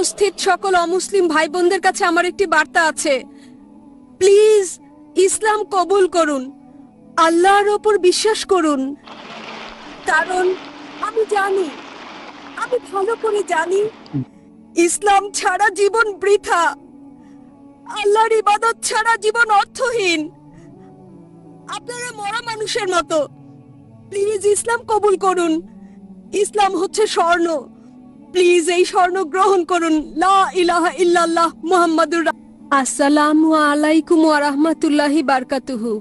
উপস্থিত সকল অমুসলিম ভাই বোনদের কাছে আমার একটি বার্তা আছে। প্লিজ ইসলাম কবুল করুন, আল্লাহর ওপর বিশ্বাস করুন। কারণ আমি জানি, আমি ভালো করে জানি, ইসলাম ছাড়া জীবন বৃথা, আল্লাহর ইবাদত ছাড়া জীবন অর্থহীন। আপনারা মরা মানুষের মতো। প্লিজ ইসলাম কবুল করুন। ইসলাম হচ্ছে স্বর্ণ। প্লিজ এই স্বর্ণ গ্রহণ করুন। লা ইলাহা ইল্লাল্লাহ মুহাম্মাদুর আসসালামু আলাইকুম ওয়া রাহমাতুল্লাহি বারাকাতুহু।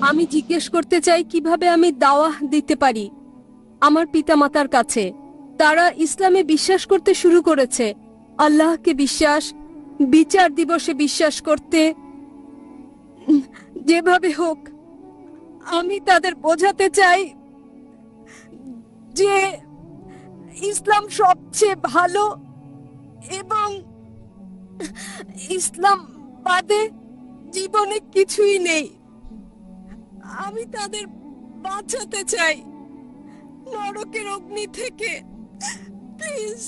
আমি জিজ্ঞেস করতে চাই কিভাবে আমি দাওয়াহ দিতে পারি আমার পিতামাতার কাছে। তারা ইসলামে বিশ্বাস করতে শুরু করেছে, আল্লাহকে বিশ্বাস, বিচার দিবসে বিশ্বাস করতে। যেভাবে হোক আমি তাদের বোঝাতে চাই যে ইসলাম সবচেয়ে ভালো এবং ইসলাম বাদে জীবনে কিছুই নেই। আমি তাদের বাঁচাতে চাই নরকের অগ্নি থেকে। প্লিজ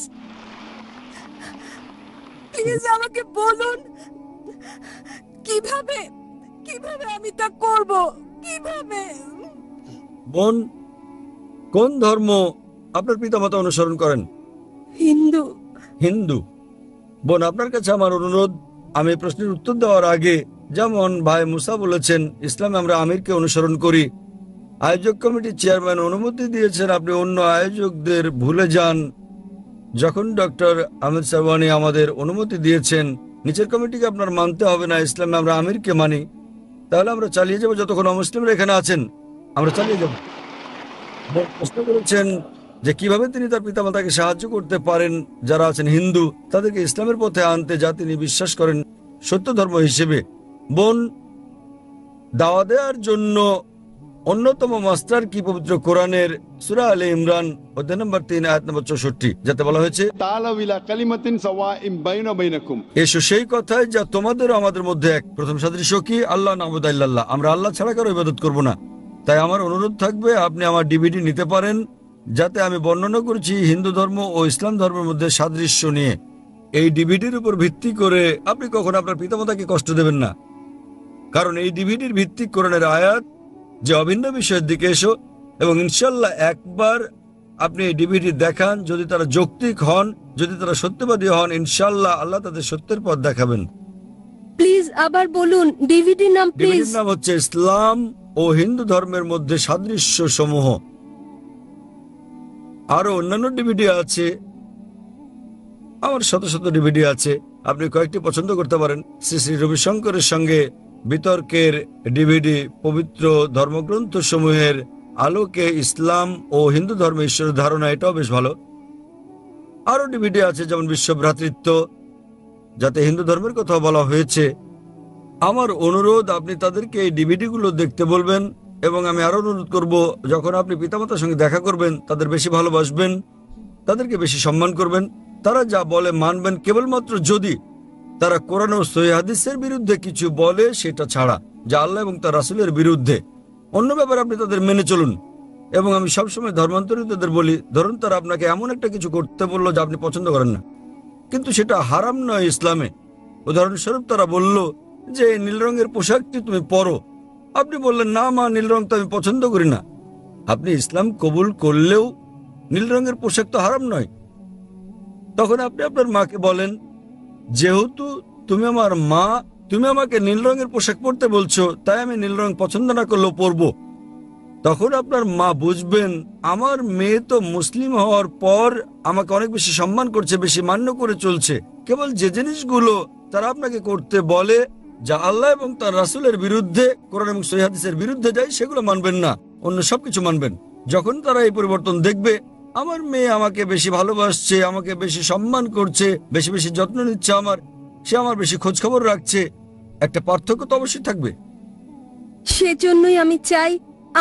প্লিজ আমাকে বলুন কিভাবে কিভাবে আমি তা করব, কিভাবে। বোন, কোন ধর্ম আপনার পিতামাতা অনুসরণ করেন? হিন্দু। হিন্দু। বোন, আপনার কাছে আমার অনুরোধ, আমি প্রশ্নের উত্তর দেওয়ার আগে, যেমন ভাই মুসা বলেছেন ইসলামে আমরা আমিরকে অনুসরণ করি, আয়োজক কমিটির চেয়ারম্যান অনুমতি দিয়েছেন আপনি অন্য আয়োজকদের ভুলে যান। যখন ডক্টর আহমেদ সারওয়ানি আমাদের অনুমতি দিয়েছেন নিচের কমিটিকে আপনার মানতে হবে না, ইসলামে আমরা আমিরকে মানি, তাহলে আমরা চালিয়ে যাব। যতক্ষণ অমুসলিমরা এখানে আছেন আমরা চালিয়ে যাব। প্রশ্ন করেছেন যে কিভাবে তিনি তার পিতামাতাকে সাহায্য করতে পারেন যারা আছেন হিন্দু, তাদেরকে ইসলামের পথে আনতে, যা তিনি বিশ্বাস করেন সত্য ধর্ম হিসেবে। বোন, দাওয়া দেওয়ার জন্য অন্যতম মাস্টার কি পবিত্র কোরআনের সূরা আলে ইমরান অধ্যায় নম্বর 3 আয়াত নম্বর 64, যাতে বলা হয়েছে এসো সেই কথায় যা তোমাদের আমাদের মধ্যে এক। প্রথম সাদৃশ্য কি? আল্লাহ নাবুদু ইল্লাল্লাহ, আমরা আল্লাহ ছাড়া কারো ইবাদত করব না। তাই আমার অনুরোধ থাকবে আপনি আমার ডিভিডি নিতে পারেন, যাতে আমি বর্ণনা করছি হিন্দু ধর্ম ও ইসলাম ধর্মের মধ্যে সাদৃশ্য নিয়ে। এই ডিভিডির উপর ভিত্তি করে আপনি কখনো আপনার পিতামাতাকে কষ্ট দেবেন না, কারণ এই ডিভিডির ভিত্তি কোরআনের আয়াত যে অভিন্ন বিষয়ের দিকে এসো, এবং ইনশাল্লাহ একবার আপনি এই ডিভিডি দেখান, যদি তারা যৌক্তিক হন, যদি তারা সত্যবাদী হন, ইনশাল্লাহ আল্লাহ তাদের সত্যের পথ দেখাবেন। প্লিজ আবার বলুন ডিভিডির নাম। ডিভিডির নাম হচ্ছে ইসলাম ও হিন্দু ধর্মের মধ্যে সাদৃশ্য সমূহ। আরো অন্যান্য ডিভিডি আছে, আমার শত শত ডিভিডি আছে, আপনি কয়েকটি পছন্দ করতে পারেন। শ্রী শ্রী রবিশঙ্করের সঙ্গে বিতর্কের ডিভিডি, পবিত্র ধর্মগ্রন্থ সমূহের আলোকে ইসলাম ও হিন্দু ধর্মে ঈশ্বরের ধারণা, এটাও বেশ ভালো। আরো ডিভিডি আছে যেমন বিশ্ব ভ্রাতৃত্ব, যাতে হিন্দু ধর্মের কথা বলা হয়েছে। আমার অনুরোধ আপনি তাদেরকে এই ডিভিডিগুলো দেখতে বলবেন, এবং আমি আরো অনুরোধ করব যখন আপনি পিতামাতার সঙ্গে দেখা করবেন তাদের বেশি ভালোবাসবেন, তাদেরকে বেশি সম্মান করবেন। তারা যা বলে মানবেন কেবলমাত্র যদি তারা কোরআন ও সহিহ হাদিসের বিরুদ্ধে কিছু বলে, সেটা ছাড়া, যা আল্লাহ এবং তার রাসূলের বিরুদ্ধে। অন্য ব্যাপারে আপনি তাদের মেনে চলুন। এবং আমি সবসময় ধর্মান্তরিতদের বলি, ধরুন তারা আপনাকে এমন একটা কিছু করতে বললো যা আপনি পছন্দ করেন না, কিন্তু সেটা হারাম নয় ইসলামে। উদাহরণস্বরূপ তারা বলল যে নীল রঙের পোশাকটি তুমি পরো, আপনি বললেন না মা, নীল রং তো আমি পছন্দ করি না। আপনি ইসলাম কবুল করলেও নীল রঙের পোশাক তো হারাম নয়। তখন আপনি আপনার মাকে বলেন, যেহেতু তুমি আমার মা, তুমি আমাকে নীল রঙের পোশাক পরতে বলছো, তাই আমি নীল রং পছন্দ না করলেও পরবো। তখন আপনার মা বুঝবেন আমার মেয়ে তো মুসলিম হওয়ার পর আমাকে অনেক বেশি সম্মান করছে, বেশি মান্য করে চলছে। কেবল যে জিনিসগুলো তারা আপনাকে করতে বলে যা আল্লাহ এবং তার রাসূলের বিরুদ্ধে, কোরআন এবং সহিহ হাদিসের বিরুদ্ধে যায়, সেগুলো মানবেন না, অন্য সবকিছু মানবেন। যখন তারা এই পরিবর্তন দেখবে, আমার মেয়ে আমাকে বেশি ভালোবাসছে, আমাকে বেশি সম্মান করছে, বেশি বেশি যত্ন নিচ্ছে, সে আমার বেশি খোঁজ খবর রাখছে, একটা পার্থক্য তো অবশ্যই থাকবে। সেজন্যই আমি চাই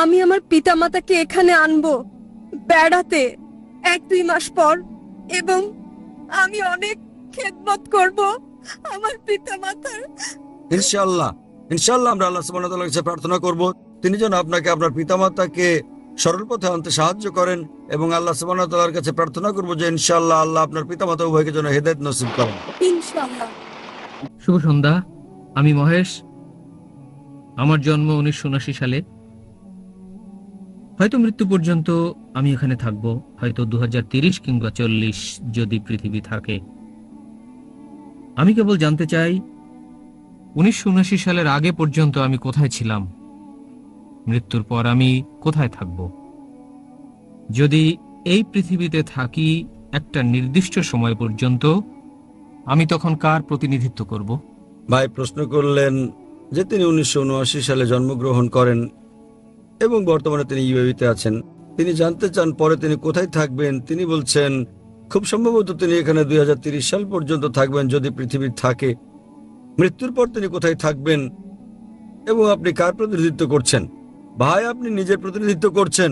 আমি আমার পিতামাতাকে এখানে আনবো বেড়াতে 1-2 মাস পর, এবং আমি অনেক খেদমত করব আমার পিতামাতার। ইনশাআল্লাহ ইনশাআল্লাহ আমরা আল্লাহ সুবহানাহু ওয়া তাআলার কাছে প্রার্থনা করব তিনি যেন আপনাকে আপনার পিতামাতাকে সরল পথে আনতে সাহায্য করেন এবং আল্লাহ সুবহানাহু ওয়া তাআলার কাছে প্রার্থনা করব যে ইনশাআল্লাহ আল্লাহ আপনার পিতামাতা উভয়কে যেন হেদায়েত নসিব করেন। ইনশাআল্লাহ। শুভ সন্ধ্যা। আমি মহেশ। আমার জন্ম 1979 সালে। হয়তো মৃত্যু পর্যন্ত আমি এখানে থাকব, হয়তো 2030 কিংবা 40 যদি পৃথিবী থাকে। আমি কেবল জানতে চাই 1979 সালের আগে পর্যন্ত আমি কোথায় ছিলাম, মৃত্যুর পর আমি কোথায় থাকব। যদি এই পৃথিবীতে থাকি একটা নির্দিষ্ট সময় পর্যন্ত, আমি তখন কার প্রতিনিধিত্ব করব? ভাই প্রশ্ন করলেন যে তিনি 1979 সালে জন্মগ্রহণ করেন এবং বর্তমানে তিনি ইউএইতে আছেন। তিনি জানতে চান পরে তিনি কোথায় থাকবেন। তিনি বলছেন খুব সম্ভবত তিনি এখানে 2030 সাল পর্যন্ত থাকবেন যদি পৃথিবী থাকে। মৃত্যুর পর তিনি কোথায় থাকবেন এবং আপনি কার প্রতিনিধিত্ব করছেন? ভাই আপনি নিজের প্রতিনিধিত্ব করছেন।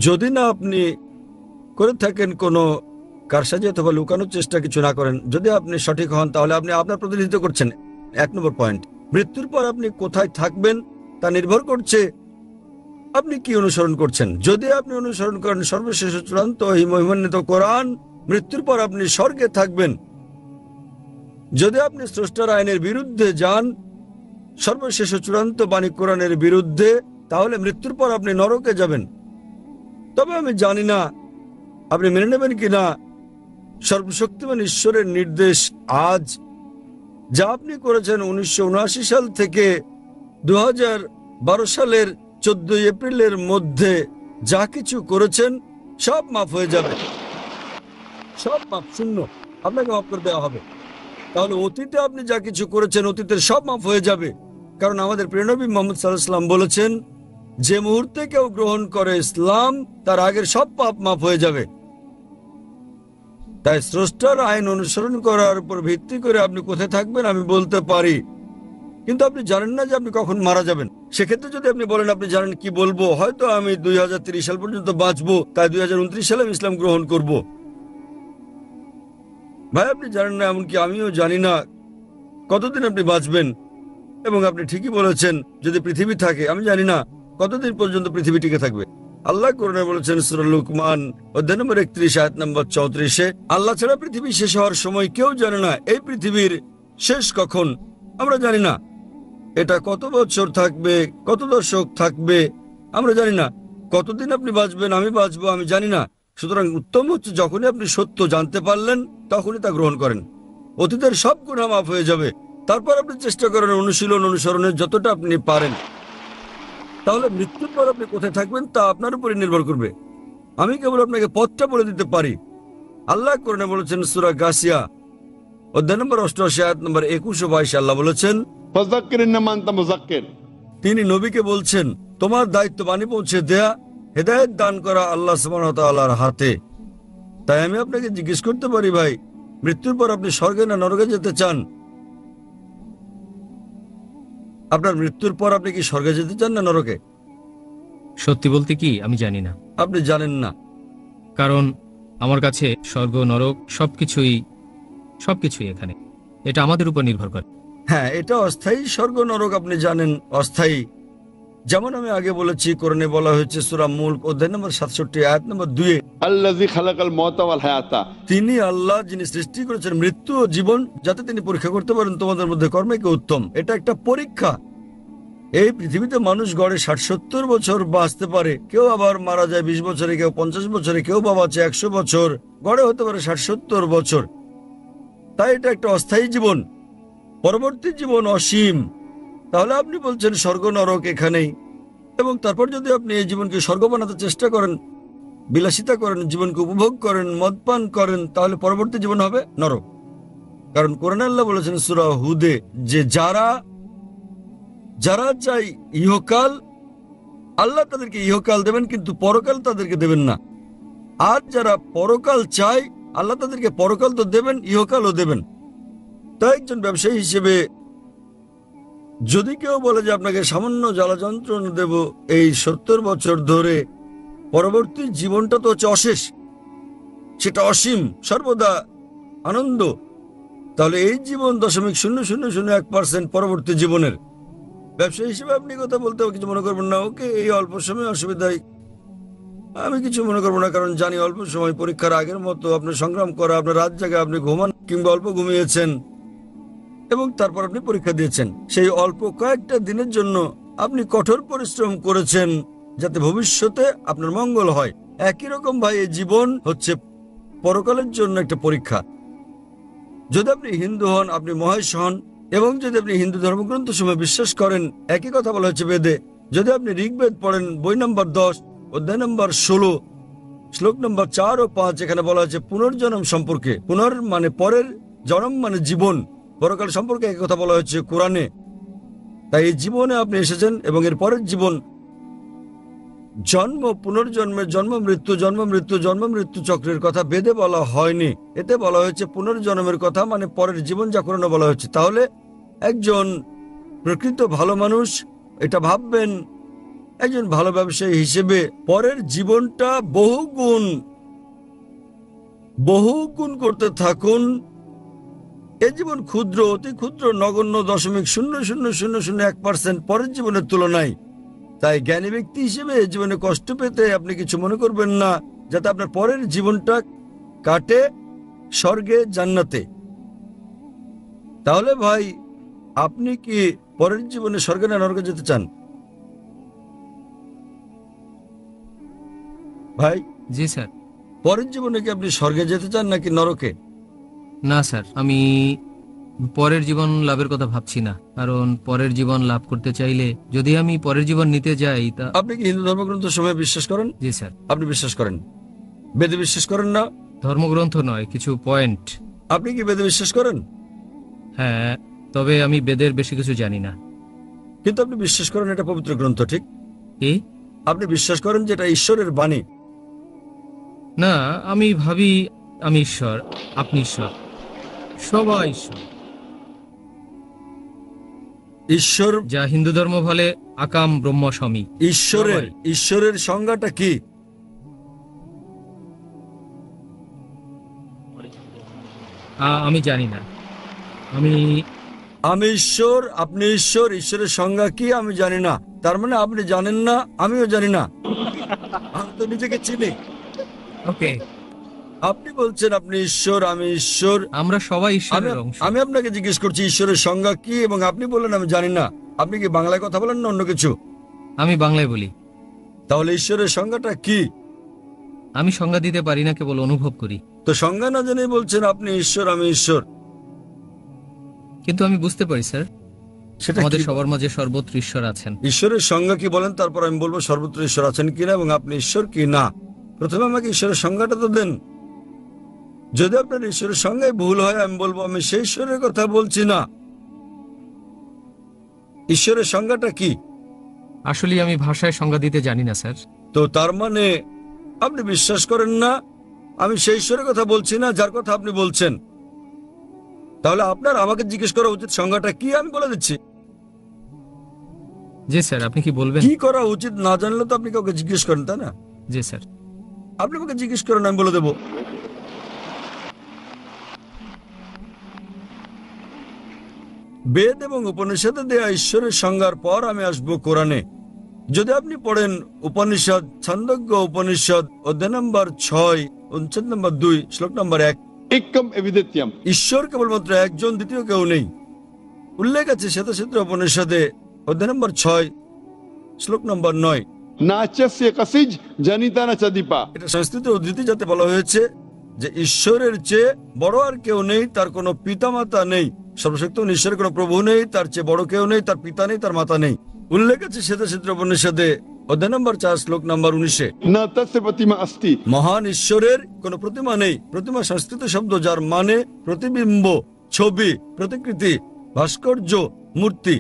যদি না আপনি করে থাকেন কোনো কারসাজি অথবা লুকানোর চেষ্টা কিছু না করেন, যদি আপনি সঠিক হন তাহলে আপনি আপনার প্রতিনিধিত্ব করছেন। 1 নম্বর পয়েন্ট, মৃত্যুর পর আপনি কোথায় থাকবেন তা নির্ভর করছে আপনি কি অনুসরণ করছেন। যদি আপনি অনুসরণ করেন সর্বশেষ চূড়ান্ত মহিমান্বিত কোরআন, মৃত্যুর পর আপনি স্বর্গে থাকবেন। যদি আপনি স্রষ্টার আইনের বিরুদ্ধে যান, সর্বশেষ চূড়ান্ত বাণী কোরআনের বিরুদ্ধে, তাহলে মৃত্যুর পর আপনি নরকে যাবেন। তবে আমি জানি না আপনি মেনে নেবেন কিনা সর্বশক্তিমান ঈশ্বরের নির্দেশ আজ যা আপনি করেছেন 1979 সাল থেকে 2012 সালের 14 এপ্রিলের মধ্যে যা কিছু করেছেন সব মাফ হয়ে যাবে। সব মাফ, শূন্য, আপনাকে মাফ করে দেওয়া হবে। তাহলে অতীতে আপনি যা কিছু করেছেন অতীতের সব মাফ হয়ে যাবে। কারণ আমাদের প্রিয় নবী মুহাম্মদ সাল্লাল্লাহু আলাইহি ওয়াসাল্লাম বলেছেন যে মুহূর্তে কেউ গ্রহণ করে ইসলাম তার আগের সব পাপ মাফ হয়ে যাবে। তাই স্রষ্টার আইন অনুসরণ করার উপর ভিত্তি করে আপনি কোথায় থাকবেন আমি বলতে পারি, কিন্তু আপনি জানেন না যে আপনি কখন মারা যাবেন। সেক্ষেত্রে যদি আপনি বলেন আপনি জানেন কি বলবো, হয়তো আমি 2030 সাল পর্যন্ত বাঁচবো, তাই 2029 সালে আমি ইসলাম গ্রহণ করব। ভাই আপনি জানেন না, এমনকি আমিও জানি না কতদিন আপনি বাঁচবেন। এবং আপনি ঠিকই বলেছেন যদি পৃথিবী থাকে, আমি জানি না কতদিন পর্যন্ত পৃথিবী টিকে থাকবে। আল্লাহ কোরআনে বলেছেন সূরা লুকমান অধ্যায় নম্বর 31 আয়াত নম্বর 34, আল্লাহ ছাড়া পৃথিবী শেষ হওয়ার সময় কেউ জানে না এই পৃথিবীর শেষ কখন। আমরা জানি না এটা কত বছর থাকবে, কত দশক থাকবে, আমরা জানি না কতদিন আপনি বাঁচবেন, আমি বাঁচবো, আমি জানি না। সুতরাং উত্তম হচ্ছে যখনই আপনি সত্য জানতে পারলেন তখনই তা গ্রহণ করেন। অতীতের সব গুনাহ মাফ হয়ে যাবে। তারপর আপনি চেষ্টা করেন অনুশীলন অনুসরণের যতটা আপনি পারেন। তাহলে মৃত্যুর পর আপনি কোথায় থাকবেন তা আপনার উপরে নির্ভর করবে। আমি কেবল আপনাকে পথটা বলে দিতে পারি। আল্লাহ কোরআনে বলেছেন সূরা গাসিয়া অধ্যায় নম্বর 88 আয়াত নম্বর 21 ও 22, আল্লাহ বলেছেন ফাযাক্কির ইন্নামা আনতা মুযাক্কির। তিনি নবীকে বলছেন তোমার দায়িত্ব বাণী পৌঁছে দেয়া, হেদায়েত দান করা আল্লাহ সুবহানাহু ওয়া তাআলার হাতে। তাই আমি আপনাকে জিজ্ঞেস করতে পারি ভাই, মৃত্যুর পর আপনি স্বর্গে না নরকে যেতে চান? আপনার মৃত্যুর পর আপনি কি স্বর্গে যেতে চান না নরকে? সত্যি বলতে কি আমি জানি না, আপনি জানেন না। কারণ আমার কাছে স্বর্গ নরক সবকিছুই এখানে। এটা আমাদের উপর নির্ভর করে। হ্যাঁ, এটা অস্থায়ী। স্বর্গ নরক আপনি জানেন অস্থায়ী। যেমন আমি আগে বলেছি কোরআনে বলা হয়েছে সূরা মুলক অধ্যায় নম্বর 67 আয়াত নম্বর 2, আল্লাযী খালাকাল মাউতা ওয়াল হায়াতা। তিনি আল্লাহ যিনি সৃষ্টি করেছেন মৃত্যু ও জীবন, যাতে তিনি পরীক্ষা করতে পারেন তোমাদের মধ্যে কর্মে কে উত্তম। এটা একটা পরীক্ষা। এই পৃথিবীতে মানুষ গড়ে 60-70 বছর বাঁচতে পারে, কেউ আবার মারা যায় 20 বছরে, কেউ 50 বছরে, কেউ বা বাঁচে 100 বছর, গড়ে হতে পারে 60-70 বছর। তাই এটা একটা অস্থায়ী জীবন। পরবর্তী জীবন অসীম। তাহলে আপনি বলছেন স্বর্গ নরক এখানেই, এবং তারপর যদি আপনি এই জীবনকে স্বর্গ বানাতে চেষ্টা করেন, বিলাসিতা করেন, জীবনকে উপভোগ করেন, মদপান করেন, তাহলে পরবর্তী জীবন হবে নরক। কারণ কোরআনে আল্লাহ বলেছেন সূরা হুদে যে যারা চাই ইহকাল, আল্লাহ তাদেরকে ইহকাল দেবেন কিন্তু পরকাল তাদেরকে দেবেন না। আর যারা পরকাল চায় আল্লাহ তাদেরকে পরকাল তো দেবেন, ইহকালও দেবেন। তাই একজন ব্যবসায়ী হিসেবে যদি কেউ বলে যে আপনাকে সামান্য জ্বালা যন্ত্রণা দেব এই 70 বছর ধরে, পরবর্তী জীবনটা তো হচ্ছে অশেষ, সেটা অসীম, সর্বদা আনন্দ। তাহলে এই জীবন 0.0001% পরবর্তী জীবনের। ব্যবসা হিসেবে আপনি কথা বলতে কিছু মনে করবেন না। ওকে, এই অল্প সময় অসুবিধায় আমি কিছু মনে করবো না, কারণ জানি অল্প সময় পরীক্ষার আগের মতো আপনার সংগ্রাম করা, আপনার রাত জায়গা, আপনি ঘুমান কিংবা অল্প ঘুমিয়েছেন এবং তারপর আপনি পরীক্ষা দিয়েছেন। সেই অল্প কয়েকটা দিনের জন্য আপনি কঠোর পরিশ্রম করেছেন যাতে ভবিষ্যতে আপনার মঙ্গল হয়। একই রকম ভাই, এই জীবন হচ্ছে পরকালের জন্য একটা পরীক্ষা। যদি আপনি হিন্দু হন, আপনি মহেশ হন, এবং যদি আপনি হিন্দু ধর্মগ্রন্থ সময় বিশ্বাস করেন, একই কথা বলা হচ্ছে বেদে। যদি আপনি ঋগ্বেদ পড়েন, বই নম্বর 10, অধ্যায় নম্বর 16, শ্লোক নম্বর 4 ও 5, এখানে বলা হচ্ছে পুনর্জন্ম সম্পর্কে। পুনর মানে পরের, জন্ম মানে জীবন, পরকাল সম্পর্কে একই কথা বলা হচ্ছে কোরআনে। তাই এই জীবনে আপনি এসেছেন এবং এর পরের জীবন, জন্ম পুনর্জন্মের, জন্ম মৃত্যু, জন্ম মৃত্যু, জন্ম মৃত্যু চক্রের কথা বেদে বলা হয়নি। এতে বলা হয়েছে পুনর্জন্মের কথা, মানে পরের জীবন যাপনে বলা হচ্ছে। তাহলে একজন প্রকৃত ভালো মানুষ এটা ভাববেন, একজন ভালো ব্যবসায়ী হিসেবে পরের জীবনটা বহু গুণ করতে থাকুন। এই জীবন ক্ষুদ্র, অতি ক্ষুদ্র, নগণ্য, 0.0001% পরের জীবনের তুলনায়। তাই জ্ঞানী ব্যক্তি হিসেবে জীবনে কষ্ট পেতে আপনি কিছু মনে করবেন না, যাতে আপনার পরের জীবনটা কাটে স্বর্গে, জান্নাতে। তাহলে ভাই, আপনি কি পরের জীবনে স্বর্গে না নরকে যেতে চান? ভাই, জি স্যার। পরের জীবনে কি আপনি স্বর্গে যেতে চান নাকি নরকে? না স্যার, আমি পরের জীবন লাভের কথা ভাবছি না, কারণ পরের জীবন লাভ করতে চাইলে যদি আমি পরের জীবন নিতে যাই তা। আপনি কি হিন্দু ধর্মগ্রন্থ সময় বিশ্বাস করেন? জি স্যার। আপনি বিশ্বাস করেন? বেদে বিশ্বাস করেন না? ধর্মগ্রন্থ নয়, কিছু পয়েন্ট। আপনি কি বেদে বিশ্বাস করেন? হ্যাঁ, তবে আমি বেদের বেশি কিছু জানি না। কিন্তু আপনি বিশ্বাস করেন এটা পবিত্র গ্রন্থ, ঠিক? কি? আপনি বিশ্বাস করেন যে এটা ঈশ্বরের বাণী? না, আমি ভাবি আমি ঈশ্বর, আপনি ঈশ্বর, সবাই ঈশ্বর। ঈশ্বর, যা হিন্দু ধর্ম বলে আকাম ব্রহ্ম স্বামী। ঈশ্বরের সংজ্ঞাটা কি? আমি জানি না। আমি ঈশ্বর, আপনি ঈশ্বর, ঈশ্বরের সংজ্ঞা কি আমি জানি না। তার মানে আপনি জানেন না, আমিও জানি না। আমি তো নিজেকে চিনি। ওকে, আপনি বলছেন আপনি ঈশ্বর, আমি ঈশ্বর, আমরা সবাই ঈশ্বরের অংশ। আমি আপনাকে জিজ্ঞেস করছি ঈশ্বরের সংজ্ঞা কি, এবং আপনি বললেন আমি জানি না। আপনি কি বাংলায় কথা বলেন না অন্য কিছু? আমি বাংলায় বলি। তাহলে ঈশ্বরের সংজ্ঞাটা কি? আমি সংজ্ঞা দিতে পারি না, কেবল অনুভব করি। তো সংজ্ঞা না জেনেই বলছেন আপনি ঈশ্বর, আমি ঈশ্বর। কিন্তু আমি বুঝতে পারি স্যার, সেটা আমাদের কি? সবার মাঝে সর্বত্র ঈশ্বর আছেন। ঈশ্বরের সংজ্ঞা কি বলেন, তারপর আমি বলবো সর্বত্র ঈশ্বর আছেন কিনা এবং আপনি ঈশ্বর কি না। প্রথমে আমাকে ঈশ্বরের সংজ্ঞাটা তো দেন। যদি আপনার ঈশ্বরের সংজ্ঞায় ভুল হয়, আমি বলবো আমি সেই ঈশ্বরের কথা বলছি না। ঈশ্বরের সংজ্ঞাটা কি? আসলে আমি ভাষায় সংজ্ঞা দিতে জানি না স্যার। তো তার মানে আপনি বিশ্বাস করেন না আমি সেই ঈশ্বরের কথা বলছি না যার কথা আপনি বলছেন। তাহলে আপনার আমাকে জিজ্ঞেস করা উচিত সংজ্ঞাটা কি, আমি বলে দিচ্ছি। জি স্যার, আপনি কি বলবেন? কি করা উচিত না জানলে তো আপনি কাউকে জিজ্ঞেস করেন, তাই না? জি স্যার। আপনি আমাকে জিজ্ঞেস করেন, আমি বলে দেবো। বেদ এবং উপনিষদে দেয়া ঈশ্বরের সংজ্ঞার পর আমি আসবো কোরআনে। যদি আপনি পড়েন উপনিষদ, ছান্দোগ্য উপনিষদ, অধ্যায় নম্বর 6, অনুচ্ছেদ নম্বর 2, শ্লোক নম্বর 1, एकम एविदित्यम। ঈশ্বর কেবলমাত্র একজন, দ্বিতীয় কেউ নেই। উল্লেখ আছে শ্বেতসূত্র উপনিষদে অধ্যায় নম্বর 6, শ্লোক নম্বর 9। नाचस्य कसिज जनिता न चदीपा। এটা সংস্কৃত উদ্ধৃতি, যাতে বলা হয়েছে যে ঈশ্বরের চেয়ে বড় আর কেউ নেই, তার কোনো পিতামাতা নেই। সর্বশক্তিমান ঈশ্বরের কোনো প্রভু নেই, তার চেয়ে বড় কেউ নেই, তার পিতা নেই, তার মাতা নেই। উল্লেখ আছে শ্বেতসূত্র উপনিষদে অধ্যায় নম্বর 4, শ্লোক নম্বর 19। न तस्य प्रतिमा अस्ति। মহান ঈশ্বরের কোনো প্রতিমা নেই। প্রতিমা সংস্কৃত শব্দ যার মানে প্রতিবিম্ব, ছবি, প্রতিকৃতি, ভাস্কর্য, মূর্তি।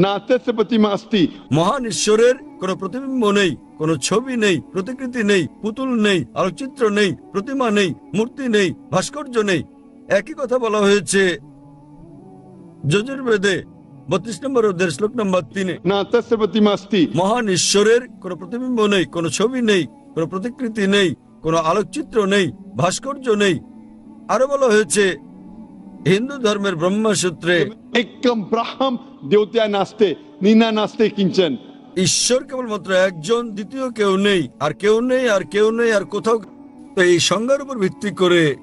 न तस्य प्रतिमा अस्ति। মহান ঈশ্বরের কোনো প্রতিবিম্ব নেই, কোনো ছবি নেই, প্রতিকৃতি নেই, পুতুল নেই, আলোকচিত্র নেই, প্রতিমা নেই, মূর্তি নেই, ভাস্কর্য নেই। একই কথা বলা হয়েছে যজুর্বেদে 32 নম্বর অধ্যায়, শ্লোক নম্বর 3। न तस्य प्रतिमा अस्ति। মহান ঈশ্বরের কোনো প্রতিবিম্ব নেই, কোনো ছবি নেই, কোনো প্রতিকৃতি নেই, কোনো আলোকচিত্র নেই, ভাস্কর্য নেই। আরো বলা হয়েছে হিন্দু ধর্মের ব্রহ্মসূত্রে एकम ब्रह्म द्योत्या नास्ते। नीना नास्ते किंचन। ঈশ্বর কেবলমাত্র একজন, দ্বিতীয় কেউ নেই, আর কেউ নেই, আর কেউ নেই, আর কোথাও। তো এই সংজ্ঞার উপর ভিত্তি করে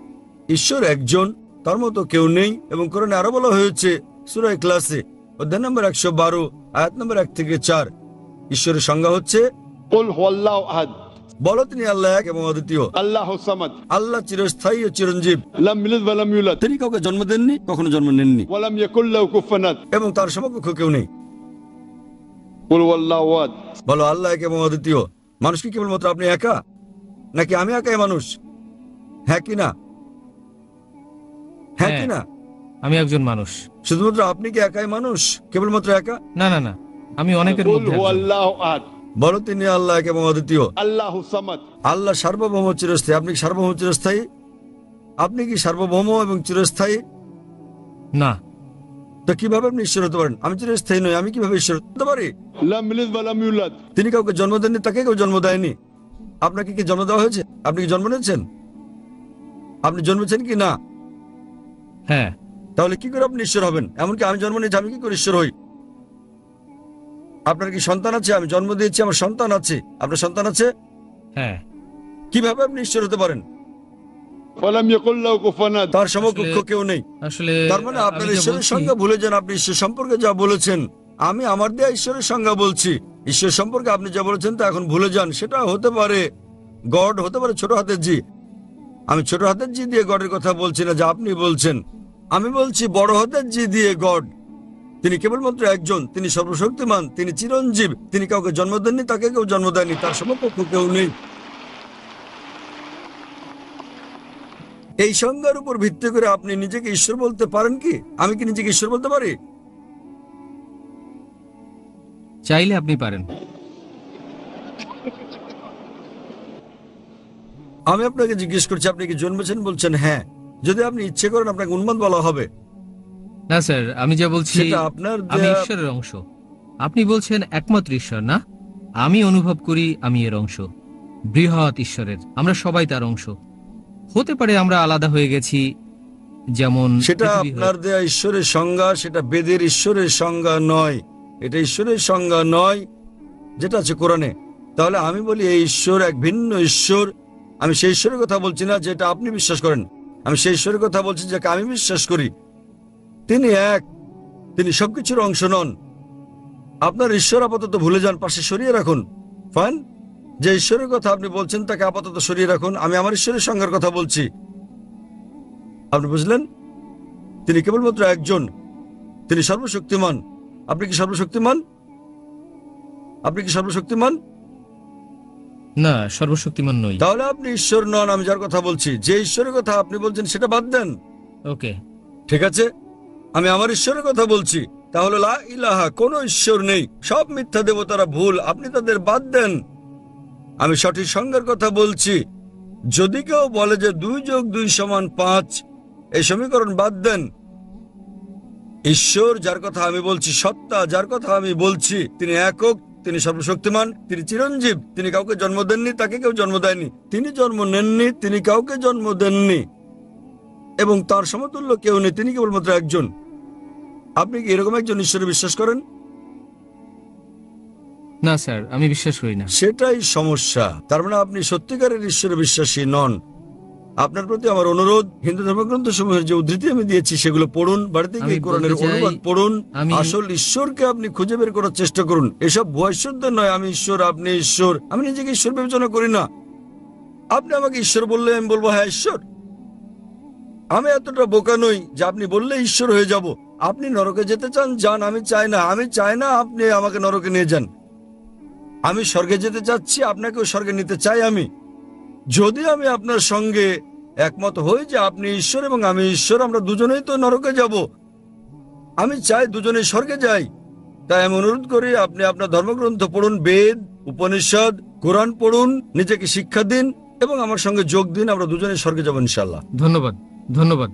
ঈশ্বর একজন, তার মতো কেউ নেই। এবং কোরআনে আরো বলা হয়েছে সূরা ইখলাসে অধ্যায় নম্বর 112 আয়াত নম্বর 1 থেকে 4, ঈশ্বরের সংজ্ঞা হচ্ছে, कुल हुवल्लाहु अहद, বলো তিনি আল্লাহ এক এবং অদ্বিতীয়। अल्लाहु समद, আল্লাহ চিরস্থায়ী ও চিরঞ্জীব। लम यलिद वलम यूलद, তিনি কাউকে জন্ম দেননি, কখনো জন্ম নেননি, वलम यकुल लहु कुफुवन अहद। এবং তার সমকক্ষ কেউ নেই। कुल हुवल्लाहु अहद। বলো আল্লাহ এক এবং অদ্বিতীয়। মানুষ কি কেবলমাত্র আপনি একা, নাকি আমি একাই মানুষ? হ্যাঁ কি না? হ্যাঁ কি না? আমি একজন মানুষ। শুধুমাত্র আপনি কি একাই মানুষ, কেবলমাত্র একা? না না না, আমি অনেকের कुल মধ্যে একজন। हुवल्लाहु अहद, বলো তিনি আল্লাহ এক এবং অদ্বিতীয়। अल्लाहु समद, আল্লাহ সার্বভৌম চিরস্থায়ী। আপনি কি সার্বভৌম চিরস্থায়ী? আপনি কি সার্বভৌম এবং চিরস্থায়ী? না, তো কিভাবে আপনি ঈশ্বর হতে পারেন? আমি চিরস্থায়ী নই, আমি কিভাবে ঈশ্বর হতে পারি? लम यलिद वलम यूलद, তিনি কাউকে জন্ম দেননি, তাকে কেউ জন্ম দেয়নি। আপনাকে কি জন্ম দেওয়া হয়েছে? আপনি কি জন্ম নিয়েছেন? আপনি জন্মেছেন কি না? হ্যাঁ। তাহলে কি করে আপনি ঈশ্বর হবেন? এমনকি আমি জন্ম নিয়েছি, আমি কি করে ঈশ্বর হই? আপনার কি সন্তান আছে? আমি জন্ম দিয়েছি, আমার সন্তান আছে। আপনার সন্তান আছে? হ্যাঁ, কিভাবে আপনি ঈশ্বর হতে পারেন? वलम यकुल लहु कुफुवन अहद। তার সমকক্ষ কেউ নেই। আসলে তার মানে আপনার আমি যা ঈশ্বরের বলছি- সংজ্ঞা ভুলে যান। আপনি ঈশ্বর সম্পর্কে যা বলেছেন, আমি আমার দেয়া ঈশ্বরের সংজ্ঞা বলছি। ঈশ্বর সম্পর্কে আপনি যা বলেছেন তা এখন ভুলে যান। সেটা হতে পারে গড, হতে পারে ছোট হাতের জি। আমি ছোট হাতের জি দিয়ে গডের কথা বলছি না যা আপনি বলছেন। আমি বলছি বড় হাতের জি দিয়ে গড। তিনি কেবলমাত্র একজন, তিনি সর্বশক্তিমান, তিনি চিরঞ্জীব। তিনি কাউকে জন্ম দেননি, তাকে কেউ জন্ম দেয়নি, তার সমকক্ষ কেউ নেই। এই সংজ্ঞার উপর ভিত্তি করে আপনি নিজেকে ঈশ্বর বলতে পারেন কি? আমি কি নিজেকে ঈশ্বর বলতে পারি? চাইলে আপনি পারেন। আমি আপনাকে জিজ্ঞেস করছি, আপনি কি জন্মেছেন? বলছেন হ্যাঁ। যদি আপনি ইচ্ছে করেন আপনাকে উন্মাদ বলা হবে। না স্যার, আমি যা বলছি সেটা আপনার আমি দেয়া- ঈশ্বরের অংশ। আপনি বলছেন একমাত্র ঈশ্বর না, আমি অনুভব করি আমি এর অংশ, বৃহৎ ঈশ্বরের। আমরা সবাই তার অংশ। হতে পারে আমরা আলাদা হয়ে গেছি, যেমন সেটা পৃথিবী আপনার দেয়া ঈশ্বরের সংজ্ঞা, সেটা বেদের ঈশ্বরের সংজ্ঞা নয়। এটা ঈশ্বরের সংজ্ঞা নয় যেটা আছে কোরআনে। তাহলে আমি বলি এই ঈশ্বর এক ভিন্ন ঈশ্বর। আমি সেই ঈশ্বরের কথা বলছি না যেটা আপনি বিশ্বাস করেন। আমি সেই ঈশ্বরের কথা বলছি যাকে আমি বিশ্বাস করি। তিনি এক, তিনি সবকিছুর অংশ নন। আপনার ঈশ্বর আপাতত ভুলে যান, পাশে সরিয়ে রাখুন। ফাইন, যে ঈশ্বরের কথা আপনি বলছেন তাকে আপাতত সরিয়ে রাখুন। আমি আমার ঈশ্বরের সংজ্ঞার কথা বলছি। আপনি বুঝলেন? তিনি কেবলমাত্র একজন, তিনি সর্বশক্তিমান। আপনি কি সর্বশক্তিমান? আপনি কি সর্বশক্তিমান? না, সর্বশক্তিমান নই। তাহলে আপনি ঈশ্বর নন। আমি যার কথা বলছি, যে ঈশ্বরের কথা আপনি বলছেন সেটা বাদ দেন। ওকে, ঠিক আছে, আমি আমার ঈশ্বরের কথা বলছি। তাহলে লা ইলাহা, কোনো ঈশ্বর নেই, সব মিথ্যা দেবতারা ভুল, আপনি তাদের বাদ দেন। আমি সঠিক সংজ্ঞার কথা বলছি। যদি কেউ বলে যে 2 + 2 = 5, এই সমীকরণ বাদ দেন। ঈশ্বর যার কথা আমি বলছি, সত্তা যার কথা আমি বলছি, তিনি একক, তিনি সর্বশক্তিমান, তিনি চিরঞ্জীব। তিনি কাউকে জন্ম দেননি, তাকে কেউ জন্ম দেয়নি। তিনি জন্ম নেননি, তিনি কাউকে জন্ম দেননি, এবং তার সমতুল্য কেউ নেই। তিনি কেবলমাত্র একজন। আপনি কি এরকম একজন ঈশ্বরে বিশ্বাস করেন? না স্যার, আমি বিশ্বাস করি না। সেটাই সমস্যা। তার মানে আপনি সত্যিকারের ঈশ্বরে বিশ্বাসী নন। আপনার প্রতি আমার অনুরোধ, হিন্দু ধর্মগ্রন্থ সমূহের যে উদ্ধৃতি আমি দিয়েছি সেগুলো পড়ুন, বাড়িতে গিয়ে আমি কোরআনের বলতে চাই, অনুবাদ পড়ুন। আমি- আসল ঈশ্বরকে আপনি খুঁজে বের করার চেষ্টা করুন। এসব ভুয়া ঈশ্বরদের নয়, আমি ঈশ্বর, আপনি ঈশ্বর। আমি নিজেকে ঈশ্বর বিবেচনা করি না। আপনি আমাকে ঈশ্বর বললে আমি বলবো হ্যাঁ ঈশ্বর। আমি এতটা বোকা নই যে আপনি বললে ঈশ্বর হয়ে যাব। আপনি নরকে যেতে চান, যান। আমি চাই না, আমি চাই না আপনি আমাকে নরকে নিয়ে যান। আমি স্বর্গে যেতে চাচ্ছি, আপনাকেও স্বর্গে নিতে চাই আমি। যদি আমি আপনার সঙ্গে একমত হই যে আপনি ঈশ্বর এবং আমি ঈশ্বর, আমরা দুজনেই তো নরকে যাব। আমি চাই দুজনেই স্বর্গে যাই। তাই আমি অনুরোধ করি আপনি আপনার ধর্মগ্রন্থ পড়ুন, বেদ, উপনিষদ, কোরআন পড়ুন, নিজেকে শিক্ষা দিন এবং আমার সঙ্গে যোগ দিন। আমরা দুজনেই স্বর্গে যাব ইনশাআল্লাহ। ধন্যবাদ, ধন্যবাদ।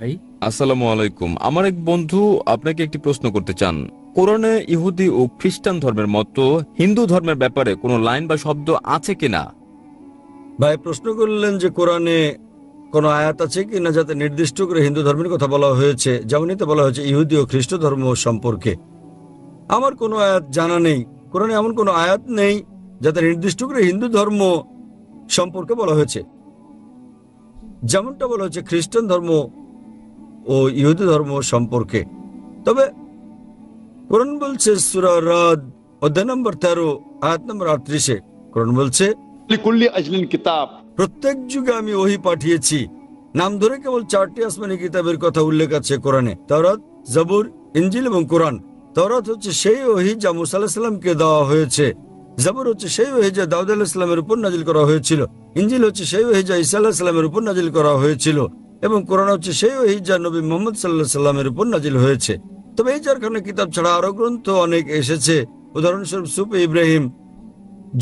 ভাই, আসসালামু আলাইকুম। আমার এক বন্ধু আপনাকে একটি প্রশ্ন করতে চান। কোরআনে ইহুদি ও খ্রিস্টান ধর্মের মতো হিন্দু ধর্মের ব্যাপারে কোনো লাইন বা শব্দ আছে কিনা? ভাই প্রশ্ন করলেন যে কোরআনে কোনো আয়াত আছে কি না যাতে নির্দিষ্ট করে হিন্দু ধর্মের কথা বলা হয়েছে, যেমন এতে বলা হয়েছে ইহুদি ও খ্রিস্ট ধর্ম সম্পর্কে? আমার কোনো আয়াত জানা নেই, কোরআনে এমন কোনো আয়াত নেই যাতে নির্দিষ্ট করে হিন্দু ধর্ম সম্পর্কে বলা হয়েছে, যেমনটা বলা হয়েছে খ্রিস্টান ধর্ম ও ইহুদি ধর্ম সম্পর্কে। তবে কোরআন বলছে সূরা রাদ অধ্যায় নম্বর 13 আয়াত নম্বর 38-এ কোরআন বলছে, लिकुल्ली अजलिन किताब। প্রত্যেক যুগে আমি ওহী পাঠিয়েছি। নাম ধরে কেবল 4টি আসমানি কিতাবের কথা উল্লেখ আছে কোরআনে, তাওরাত, জাবুর, ইনজিল এবং কোরআন। তাওরাত হচ্ছে সেই ওহী যা মুসা আলাইহিস সালামকে দেওয়া হয়েছে, জাবুর হচ্ছে সেই ওহী যা দাউদ আলাইহিস সালামের উপর নাজিল করা হয়েছিল, ইনজিল হচ্ছে সেই ওহী যা ঈসা আলাইহিস সালামের উপর নাজিল করা হয়েছিল, এবং কোরআন হচ্ছে সেই ওহী যা নবী মুহাম্মদ সাল্লাল্লাহু আলাইহি সাল্লামের উপর নাজিল হয়েছে। তবে এই 4খানা কিতাব ছাড়া আরো গ্রন্থ অনেক এসেছে, উদাহরণস্বরূপ সুফে ইব্রাহিম।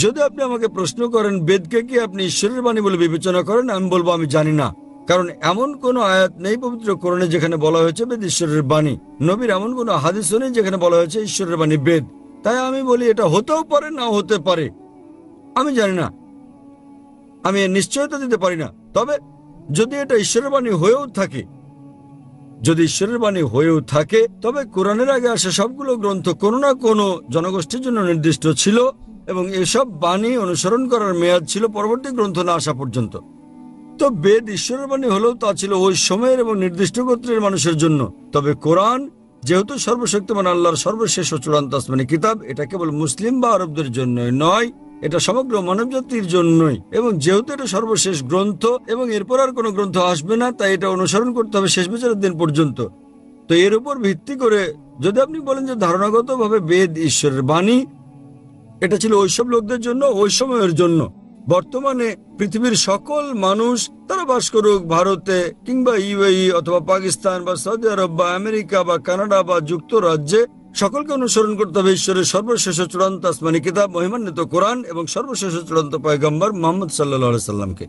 যদি আপনি আমাকে প্রশ্ন করেন বেদকে কি আপনি ঈশ্বরের বাণী বলে বিবেচনা করেন, আমি বলবো আমি জানি না, কারণ এমন কোনো আয়াত নেই পবিত্র কোরআনে যেখানে বলা হয়েছে বেদ ঈশ্বরের বাণী। নবীর এমন কোনো হাদিসও নেই যেখানে বলা হয়েছে ঈশ্বরের বাণী বেদ। তাই আমি বলি এটা হতেও পারে, না হতে পারে, আমি জানি না, আমি এর নিশ্চয়তা দিতে পারি না। তবে যদি এটা ঈশ্বরের বাণী হয়েও থাকে, যদি ঈশ্বরের বাণী হয়েও থাকে, তবে কোরআনের আগে আসা সবগুলো গ্রন্থ কোনো না কোনো জনগোষ্ঠীর জন্য নির্দিষ্ট ছিল, এবং এসব বাণী অনুসরণ করার মেয়াদ ছিল পরবর্তী গ্রন্থ না আসা পর্যন্ত। তো বেদ ঈশ্বরের বাণী হলেও তা ছিল ওই সময়ের এবং নির্দিষ্ট গোত্রের মানুষের জন্য। তবে কোরআন যেহেতু সর্বশক্তিমান আল্লাহর সর্বশেষ ও চূড়ান্ত আসমানি কিতাব, এটা কেবল মুসলিম বা আরবদের জন্যই নয়, এটা সমগ্র মানবজাতির জন্যই। এবং যেহেতু এটা সর্বশেষ গ্রন্থ এবং এরপর আর কোনো গ্রন্থ আসবে না, তাই এটা অনুসরণ করতে হবে শেষ বিচারের দিন পর্যন্ত। তো এর উপর ভিত্তি করে যদি আপনি বলেন যে ধারণাগতভাবে বেদ ঈশ্বরের বাণী, এটা ছিল ওইসব লোকদের জন্য, ওই সময়ের জন্য। বর্তমানে পৃথিবীর সকল মানুষ, তারা বাস করুক ভারতে কিংবা ইউএই অথবা পাকিস্তান বা সৌদি আরব বা আমেরিকা বা কানাডা বা যুক্তরাজ্যে, সকলকে অনুসরণ করতে হবে ঈশ্বরের সর্বশেষ ও চূড়ান্ত আসমানি কিতাব মহিমান্বিত কোরআন এবং সর্বশেষ ও চূড়ান্ত পয়গম্বর মুহাম্মদ সাল্লাল্লাহু আলাইহি সাল্লামকে।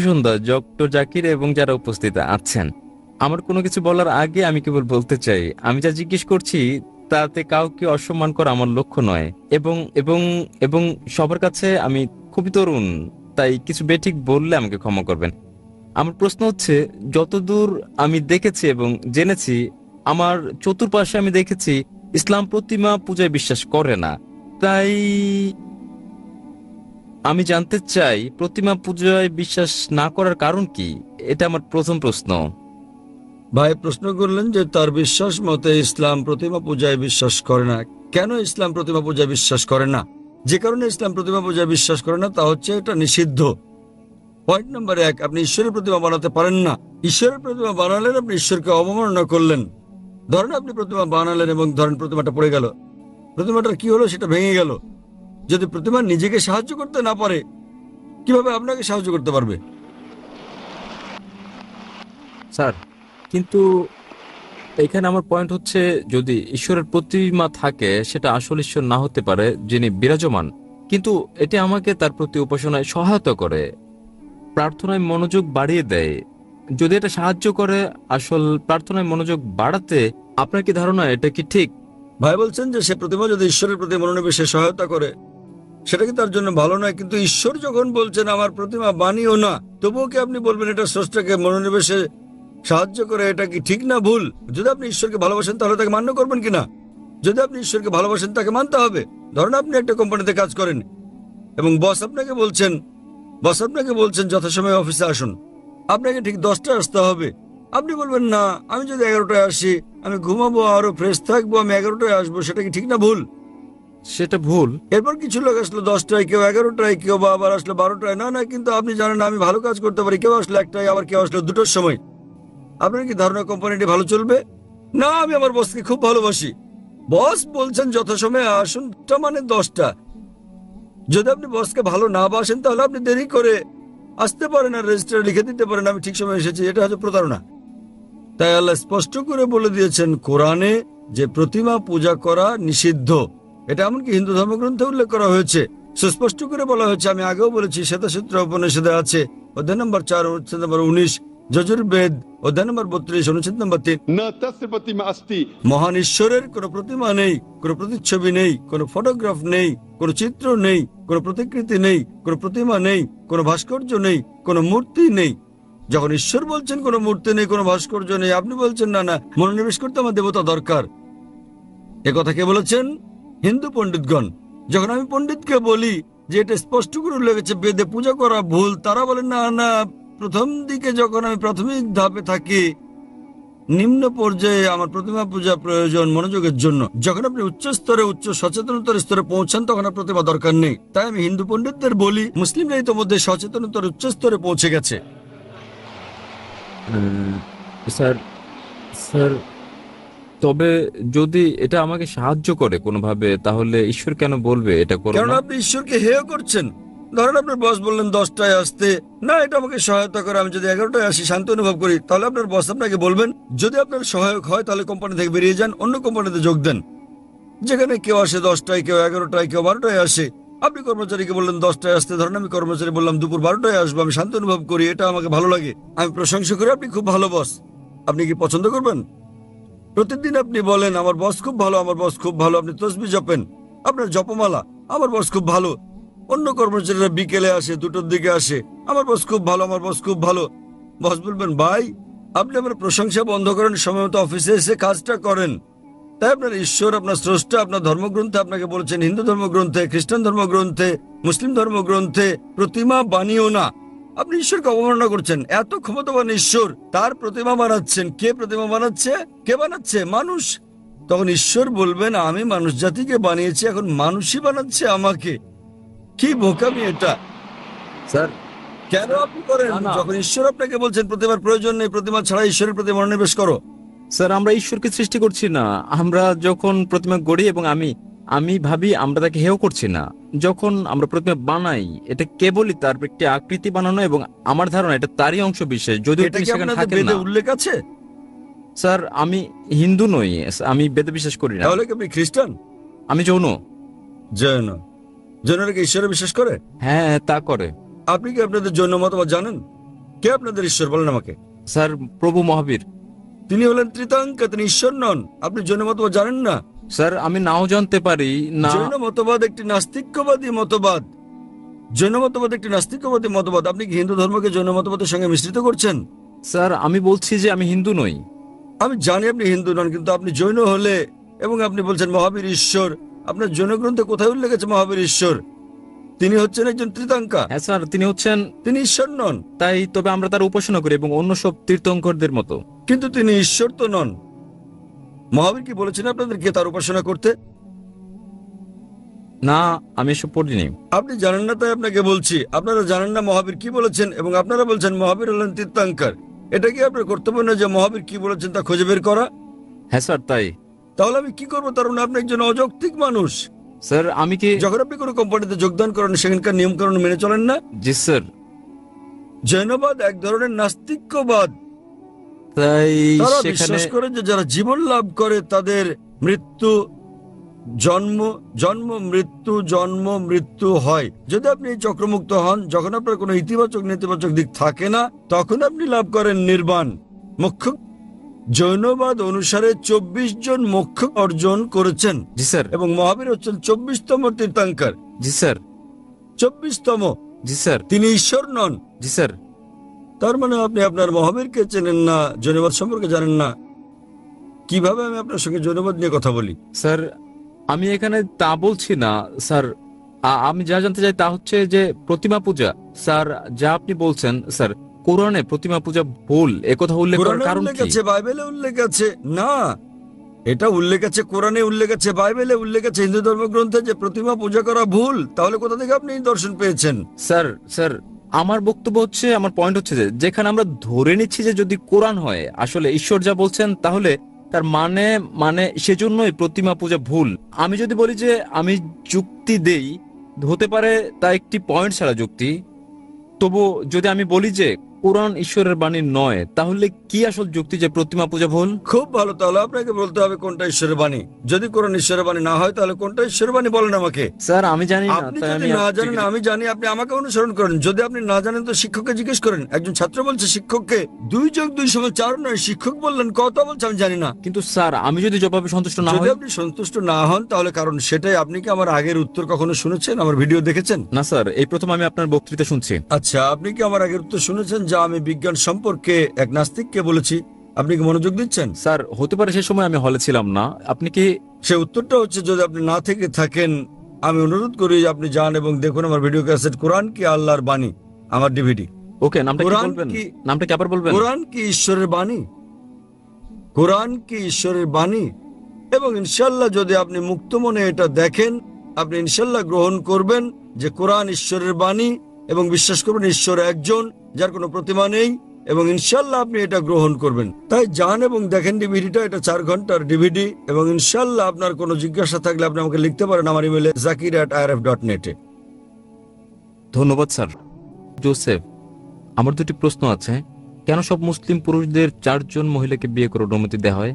সুন্দর ডক্টর জাকির এবং যারা উপস্থিত আছেন, আমার কোনো কিছু বলার আগে আমি কেবল বলতে চাই, আমি যা জিজ্ঞেস করছি তাতে কাউকে অসম্মান করা আমার লক্ষ্য নয়, এবং এবং এবং সবার কাছে আমি খুবই তরুণ, তাই কিছু বেঠিক বললে আমাকে ক্ষমা করবেন। আমার প্রশ্ন হচ্ছে, যতদূর আমি দেখেছি এবং জেনেছি, আমার চতুর্পাশে আমি দেখেছি ইসলাম প্রতিমা পূজায় বিশ্বাস করে না। তাই আমি জানতে চাই প্রতিমা পূজায় বিশ্বাস না করার কারণ কি? এটা আমার প্রথম প্রশ্ন। ভাই প্রশ্ন করলেন যে তার বিশ্বাস মতে ইসলাম প্রতিমা পূজায় বিশ্বাস করে না। কেন ইসলাম প্রতিমা পূজায় বিশ্বাস করে না? যে কারণে ইসলাম প্রতিমা পূজায় বিশ্বাস করে না তা হচ্ছে এটা নিষিদ্ধ। পয়েন্ট নাম্বার 1, আপনি ঈশ্বরের প্রতিমা বানাতে পারেন না। ঈশ্বরের প্রতিমা বানালেন আপনি ঈশ্বরকে অবমাননা করলেন। ধরেন আপনি প্রতিমা বানালেন এবং ধরেন প্রতিমাটা পড়ে গেল, প্রতিমাটার কি হলো? সেটা ভেঙে গেল। যদি প্রতিমা নিজেকে সাহায্য করতে না পারে, কিভাবে আপনাকে সাহায্য করতে পারবে? স্যার, কিন্তু এখানে আমার পয়েন্ট হচ্ছে, যদি ঈশ্বরের প্রতিমা থাকে সেটা আসল ঈশ্বর না হতে পারে যিনি বিরাজমান, কিন্তু এটি আমাকে তার প্রতি উপাসনায় সহায়তা করে, প্রার্থনায় মনোযোগ বাড়িয়ে দেয়। যদি এটা সাহায্য করে আসল প্রার্থনায় মনোযোগ বাড়াতে, আপনার কি ধারণা এটা কি ঠিক? ভাই বলছেন যে সে প্রতিমা যদি ঈশ্বরের প্রতি মনোনিবেশে সহায়তা করে সেটা কি তার জন্য ভালো নয়? কিন্তু ঈশ্বর যখন বলছেন আমার প্রতিমা বানিও না, তবুও কি আপনি বলবেন এটা স্রষ্টাকে মনোনিবেশে সাহায্য করে? এটা কি ঠিক না ভুল? যদি আপনি ঈশ্বরকে ভালোবাসেন তাহলে তাকে মান্য করবেন কিনা? যদি আপনি ঈশ্বরকে ভালোবাসেন তাকে মানতে হবে। ধরুন আপনি একটা কোম্পানিতে কাজ করেন এবং বস আপনাকে বলছেন যথাসময়ে অফিসে আসুন, আপনাকে ঠিক 10টায় আসতে হবে। আপনি বলবেন না, আমি যদি 11টায় আসি আমি ঘুমাবো, আরো ফ্রেশ থাকবো, আমি 11টায় আসবো। সেটা কি ঠিক না ভুল? সেটা ভুল। এরপর কিছু লোক আসলো 10টায়, কেউ 11টায়, কেউ বা আবার আসলো 12টায়। না কিন্তু আপনি জানেন আমি ভালো কাজ করতে পারি। কেউ আসলো 1টায়, আবার কেউ আসলো 2টোর সময়। আপনার কি ধারণা কোম্পানিটি ভালো চলবে? না, আমি আমার বসকে খুব ভালোবাসি। বস বলছেন যথাসময়ে আসুন, মানে 10টা। যদি আপনি বসকে ভালো না বাসেন তাহলে আপনি দেরি করে আসতে পারেন আর রেজিস্টারে লিখে দিতে পারেন আমি ঠিক সময় এসেছি। এটা হচ্ছে প্রতারণা। তাই আল্লাহ স্পষ্ট করে বলে দিয়েছেন কোরআনে যে প্রতিমা পূজা করা নিষিদ্ধ। এটা এমনকি হিন্দু ধর্মগ্রন্থে উল্লেখ করা হয়েছে, সুস্পষ্ট করে বলা হয়েছে। আমি আগেও বলেছি, শ্বেতাসূত্র উপনিষদে আছে, অধ্যায় নম্বর 4 অনুচ্ছেদ নম্বর 19, যজুর্বেদ অধ্যায় নম্বর 32 অনুচ্ছেদ নম্বর 3। न तस्य प्रतिमा अस्ति মহান ঈশ্বরের কোনো প্রতিমা নেই, কোনো প্রতিচ্ছবি নেই, কোনো ফটোগ্রাফ নেই, কোনো চিত্র নেই, কোনো প্রতিকৃতি নেই, কোনো প্রতিমা নেই, কোনো ভাস্কর্য নেই, কোনো মূর্তি নেই। যখন ঈশ্বর বলছেন কোনো মূর্তি নেই, কোনো ভাস্কর্য নেই, আপনি বলছেন না না, মনোনিবেশ করতে আমার দেবতা দরকার। এ কথা কে বলেছেন? হিন্দু পণ্ডিতগণ। যখন আমি পণ্ডিতকে বলি যে এটা স্পষ্ট করে উল্লেখ আছে বেদে পূজা করা ভুল, তারা বলেন না না, প্রথম দিকে যখন আমি প্রাথমিক ধাপে থাকি, নিম্ন পর্যায়ে আমার প্রতিমা পূজা প্রয়োজন মনোযোগের জন্য। যখন আপনি উচ্চ স্তরে, উচ্চ সচেতনতার স্তরে পৌঁছান, তখন আর প্রতিমা দরকার নেই। তাই আমি হিন্দু পণ্ডিতদের বলি, মুসলিমরা ইতোমধ্যে সচেতনতার উচ্চ স্তরে পৌঁছে গেছে। স্যার স্যার তবে যদি এটা আমাকে সাহায্য করে কোনোভাবে, তাহলে ঈশ্বর কেন বলবে এটা করো কারণ না? আপনি ঈশ্বরকে হেয় করছেন। ধরেন আপনার বস বললেন 10টায় আসতে, না এটা আমাকে সহায়তা করে, আমি যদি 11টায় আসি শান্তি অনুভব করি, তাহলে আপনার বস আপনাকে বলবেন। যদি আপনার সহায়ক হয় তাহলে কোম্পানি থেকে বেরিয়ে যান, অন্য কোম্পানিতে যোগ দেন, যেখানে কেউ আসে 10টায়, কেউ 11টায়, কেউ 12টায় আসে। আপনি কর্মচারীকে বললেন 10টায় আসতে, ধরেন আমি কর্মচারী বললাম দুপুর 12টায় আসবো, আমি শান্তি অনুভব করি, এটা আমাকে ভালো লাগে, আমি প্রশংসা করি আপনি খুব ভালো বস। আপনি কি পছন্দ করবেন? প্রতিদিন আপনি বলেন আমার বস খুব ভালো, আমার বস খুব ভালো, আপনি তসবিহ জপেন, আপনার জপমালা, আমার বস খুব ভালো। অন্য কর্মচারীরা বিকেলে আসে, 2টোর দিকে আসে, আমার বস খুব ভালো, আমার বস খুব ভালো। বস বলবেন ভাই আপনি আমার প্রশংসা বন্ধ করেন, সময় মতো অফিসে এসে কাজটা করেন। তাই আপনার ঈশ্বর, আপনার স্রষ্টা আপনার ধর্মগ্রন্থে আপনাকে বলেছেন, হিন্দু ধর্মগ্রন্থে, খ্রিস্টান ধর্মগ্রন্থে, মুসলিম ধর্মগ্রন্থে, প্রতিমা বানিও না। আপনি ঈশ্বরকে অবমাননা করছেন। এত ক্ষমতাবান ঈশ্বর, তার প্রতিমা বানাচ্ছেন। কে প্রতিমা বানাচ্ছে? কে বানাচ্ছে? মানুষ। তখন ঈশ্বর বলবেন আমি মানুষ জাতিকে বানিয়েছি, এখন মানুষই বানাচ্ছে আমাকে। কি বোকামি এটা! স্যার কেন আপনি করেন? না, না। যখন ঈশ্বর আপনাকে বলছেন প্রতিমার প্রয়োজন নেই, প্রতিমা ছাড়া ঈশ্বরের প্রতি মনোনিবেশ করো। স্যার আমরা ঈশ্বরকে সৃষ্টি করছি না। আমরা যখন প্রতিমা গড়ি এবং আমি ভাবি আমরা তাকে হেয় করছি না। যখন আমরা প্রতিমা বানাই, এটা কেবলই তার একটি আকৃতি বানানো, এবং আমার ধারণা এটা তারই অংশ বিশেষ, যদিও এটা তিনি কি সেখানে আপনাদের থাকেন বেদে না। উল্লেখ আছে? স্যার আমি হিন্দু নই, আমি বেদে বিশ্বাস করি না। তাহলে কি আপনি খ্রিস্টান? আমি যৌন। জৈন। জৈনরা কি ঈশ্বরে বিশ্বাস করে? হ্যাঁ তা করে। আপনি কি আপনাদের জৈন মতবাদ জানেন? কে আপনাদের ঈশ্বর বলেন আমাকে? স্যার প্রভু মহাবীর। তিনি হলেন ত্রিতাঙ্কা, তিনি ঈশ্বর নন। আপনি জৈন মতবাদ জানেন না? স্যার আমি নাও জানতে পারি না। জৈন মতবাদ একটি নাস্তিক্যবাদী মতবাদ। জৈন মতবাদ একটি নাস্তিক্যবাদী মতবাদ। আপনি কি হিন্দু ধর্মকে জৈন মতবাদের সঙ্গে মিশ্রিত করছেন? স্যার আমি বলছি যে আমি হিন্দু নই। আমি জানি আপনি হিন্দু নন, কিন্তু আপনি জৈন হলে এবং আপনি বলছেন মহাবীর ঈশ্বর, আপনার জৈন গ্রন্থে কোথায় উল্লেখ আছে মহাবীর ঈশ্বর? তিনি হচ্ছেন একজন ত্রিতাঙ্কা, হ্যাঁ স্যার তিনি হচ্ছেন। তিনি ঈশ্বর নন। তাই তবে আমরা তার উপাসনা করি এবং অন্য সব তীর্থঙ্করদের মতো। কিন্তু তিনি ঈশ্বর তো নন। মহাবীর কি বলেছেন আপনাদেরকে তার উপাসনা করতে? না আমি এসব পড়িনি। আপনি জানেন না তাই আপনাকে বলছি। আপনারা জানেন না মহাবীর কি বলেছেন, এবং আপনারা বলছেন মহাবীর হলেন তীর্থঙ্কর। এটা কি আপনার কর্তব্য না যে মহাবীর কি বলেছেন তা খুঁজে বের করা? হ্যাঁ স্যার তাই। তাহলে আমি কি করবো? তার মানে আপনি একজন অযৌক্তিক মানুষ। স্যার আমি কি? যখন আপনি কোনো কোম্পানিতে যোগদান করেন, সেখানকার নিয়মকানুন মেনে চলেন না? জি স্যার। জৈনবাদ এক ধরনের নাস্তিক্যবাদ। তাই তারা সেখানে বিশ্বাস করে যে যারা জীবন লাভ করে তাদের মৃত্যু, জন্ম, জন্ম মৃত্যু, জন্ম মৃত্যু হয়। যদি আপনি এই চক্রমুক্ত হন, যখন আপনার কোনো ইতিবাচক নেতিবাচক দিক থাকে না, তখন আপনি লাভ করেন নির্বাণ, মোক্ষ। জৈনবাদ অনুসারে 24 জন মোক্ষ অর্জন করেছেন, জি স্যার। এবং মহাবীর হচ্ছেন 24তম তীর্থঙ্কর। জি স্যার। 24তম। জি স্যার। তিনি ঈশ্বর নন। জি স্যার। তার মানে আপনি আপনার মহাবীরকে চেনেন না, জৈনবাদ সম্পর্কে জানেন না। কিভাবে আমি আপনার সঙ্গে জৈনবাদ নিয়ে কথা বলি? স্যার আমি এখানে তা বলছি না স্যার। আমি যা জানতে চাই তা হচ্ছে যে প্রতিমা পূজা, স্যার যা আপনি বলছেন স্যার, কোরআনে প্রতিমা পূজা ভুল একথা উল্লেখ করার কোরআনে কারণ উল্লেখ কি? আছে, বাইবেলে উল্লেখ আছে। না, এটা উল্লেখ আছে, কোরআনে উল্লেখ আছে, বাইবেলে উল্লেখ আছে, হিন্দু ধর্মগ্রন্থে যে প্রতিমা পূজা করা ভুল। তাহলে কোথা থেকে আপনি এই দর্শন পেয়েছেন? স্যার স্যার আমার বক্তব্য হচ্ছে, আমার পয়েন্ট হচ্ছে যে যেখানে আমরা ধরে নিচ্ছি যে যদি কোরআন হয় আসলে ঈশ্বর যা বলছেন, তাহলে তার মানে মানে সেজন্যই প্রতিমা পূজা ভুল। আমি যদি বলি যে আমি যুক্তি দেই, হতে পারে তা একটি পয়েন্ট ছাড়া যুক্তি। তবু যদি আমি বলি যে কোরআন ঈশ্বরের বাণী নয়, তাহলে কি আসল যুক্তি যে প্রতিমা পূজা ভুল? খুব ভালো, তাহলে আপনাকে বলতে হবে কোনটা ঈশ্বরের বাণী। যদি কোরআন ঈশ্বরের বাণী না হয় তাহলে কোনটা ঈশ্বরের বাণী বলেন আমাকে। স্যার আমি জানি না, আপনি তাই যদি আমি না জানেন আমি জানি, আপনি আমাকে অনুসরণ করেন। যদি আপনি না জানেন তো শিক্ষককে জিজ্ঞেস করেন। একজন ছাত্র বলছে শিক্ষককে 2+2=4 নয়, শিক্ষক বললেন কত বলছে আমি জানি না। কিন্তু স্যার আমি যদি জবাবে সন্তুষ্ট না যদি হই? আপনি সন্তুষ্ট না হন তাহলে কারণ সেটাই। আপনি কি আমার আগের উত্তর কখনো শুনেছেন, আমার ভিডিও দেখেছেন? না স্যার, এই প্রথম আমি আপনার বক্তৃতা শুনছি। আচ্ছা, আপনি কি আমার আগের উত্তর শুনেছেন যা আমি বিজ্ঞান সম্পর্কে এক নাস্তিককে বলেছি? আপনি কি মনোযোগ দিচ্ছেন? স্যার হতে পারে সে সময় আমি হলে ছিলাম না। আপনি কি? সে উত্তরটা হচ্ছে, যদি আপনি না থেকে থাকেন আমি অনুরোধ করি আপনি যান এবং দেখুন আমার ভিডিও ক্যাসেট কোরআন কি আল্লাহর বাণী, আমার ডিভিডি। ওকে, নামটা কি কোরআন বলবেন? কি- নামটা কি আবার বলবেন? কোরআন কি ঈশ্বরের বাণী? কোরআন কি ঈশ্বরের বাণী? এবং ইনশাল্লাহ যদি আপনি মুক্ত মনে এটা দেখেন, আপনি ইনশাল্লাহ গ্রহণ করবেন যে কোরআন ঈশ্বরের বাণী এবং বিশ্বাস করবেন ঈশ্বর একজন, যার কোনো প্রতিমা নেই, এবং ইনশাল্লাহ আপনি এটা গ্রহণ করবেন। তাই যান এবং দেখেন ডিভিডিটা, এটা 4 ঘন্টার ডিভিডি। এবং ইনশাল্লাহ আপনার কোনো জিজ্ঞাসা থাকলে আপনি আমাকে লিখতে পারেন আমার ইমেলে zakir@irf.net এ। ধন্যবাদ স্যার। জোসেফ, আমার দুটি প্রশ্ন আছে। কেন সব মুসলিম পুরুষদের 4 জন মহিলাকে বিয়ে করার অনুমতি দেওয়া হয়?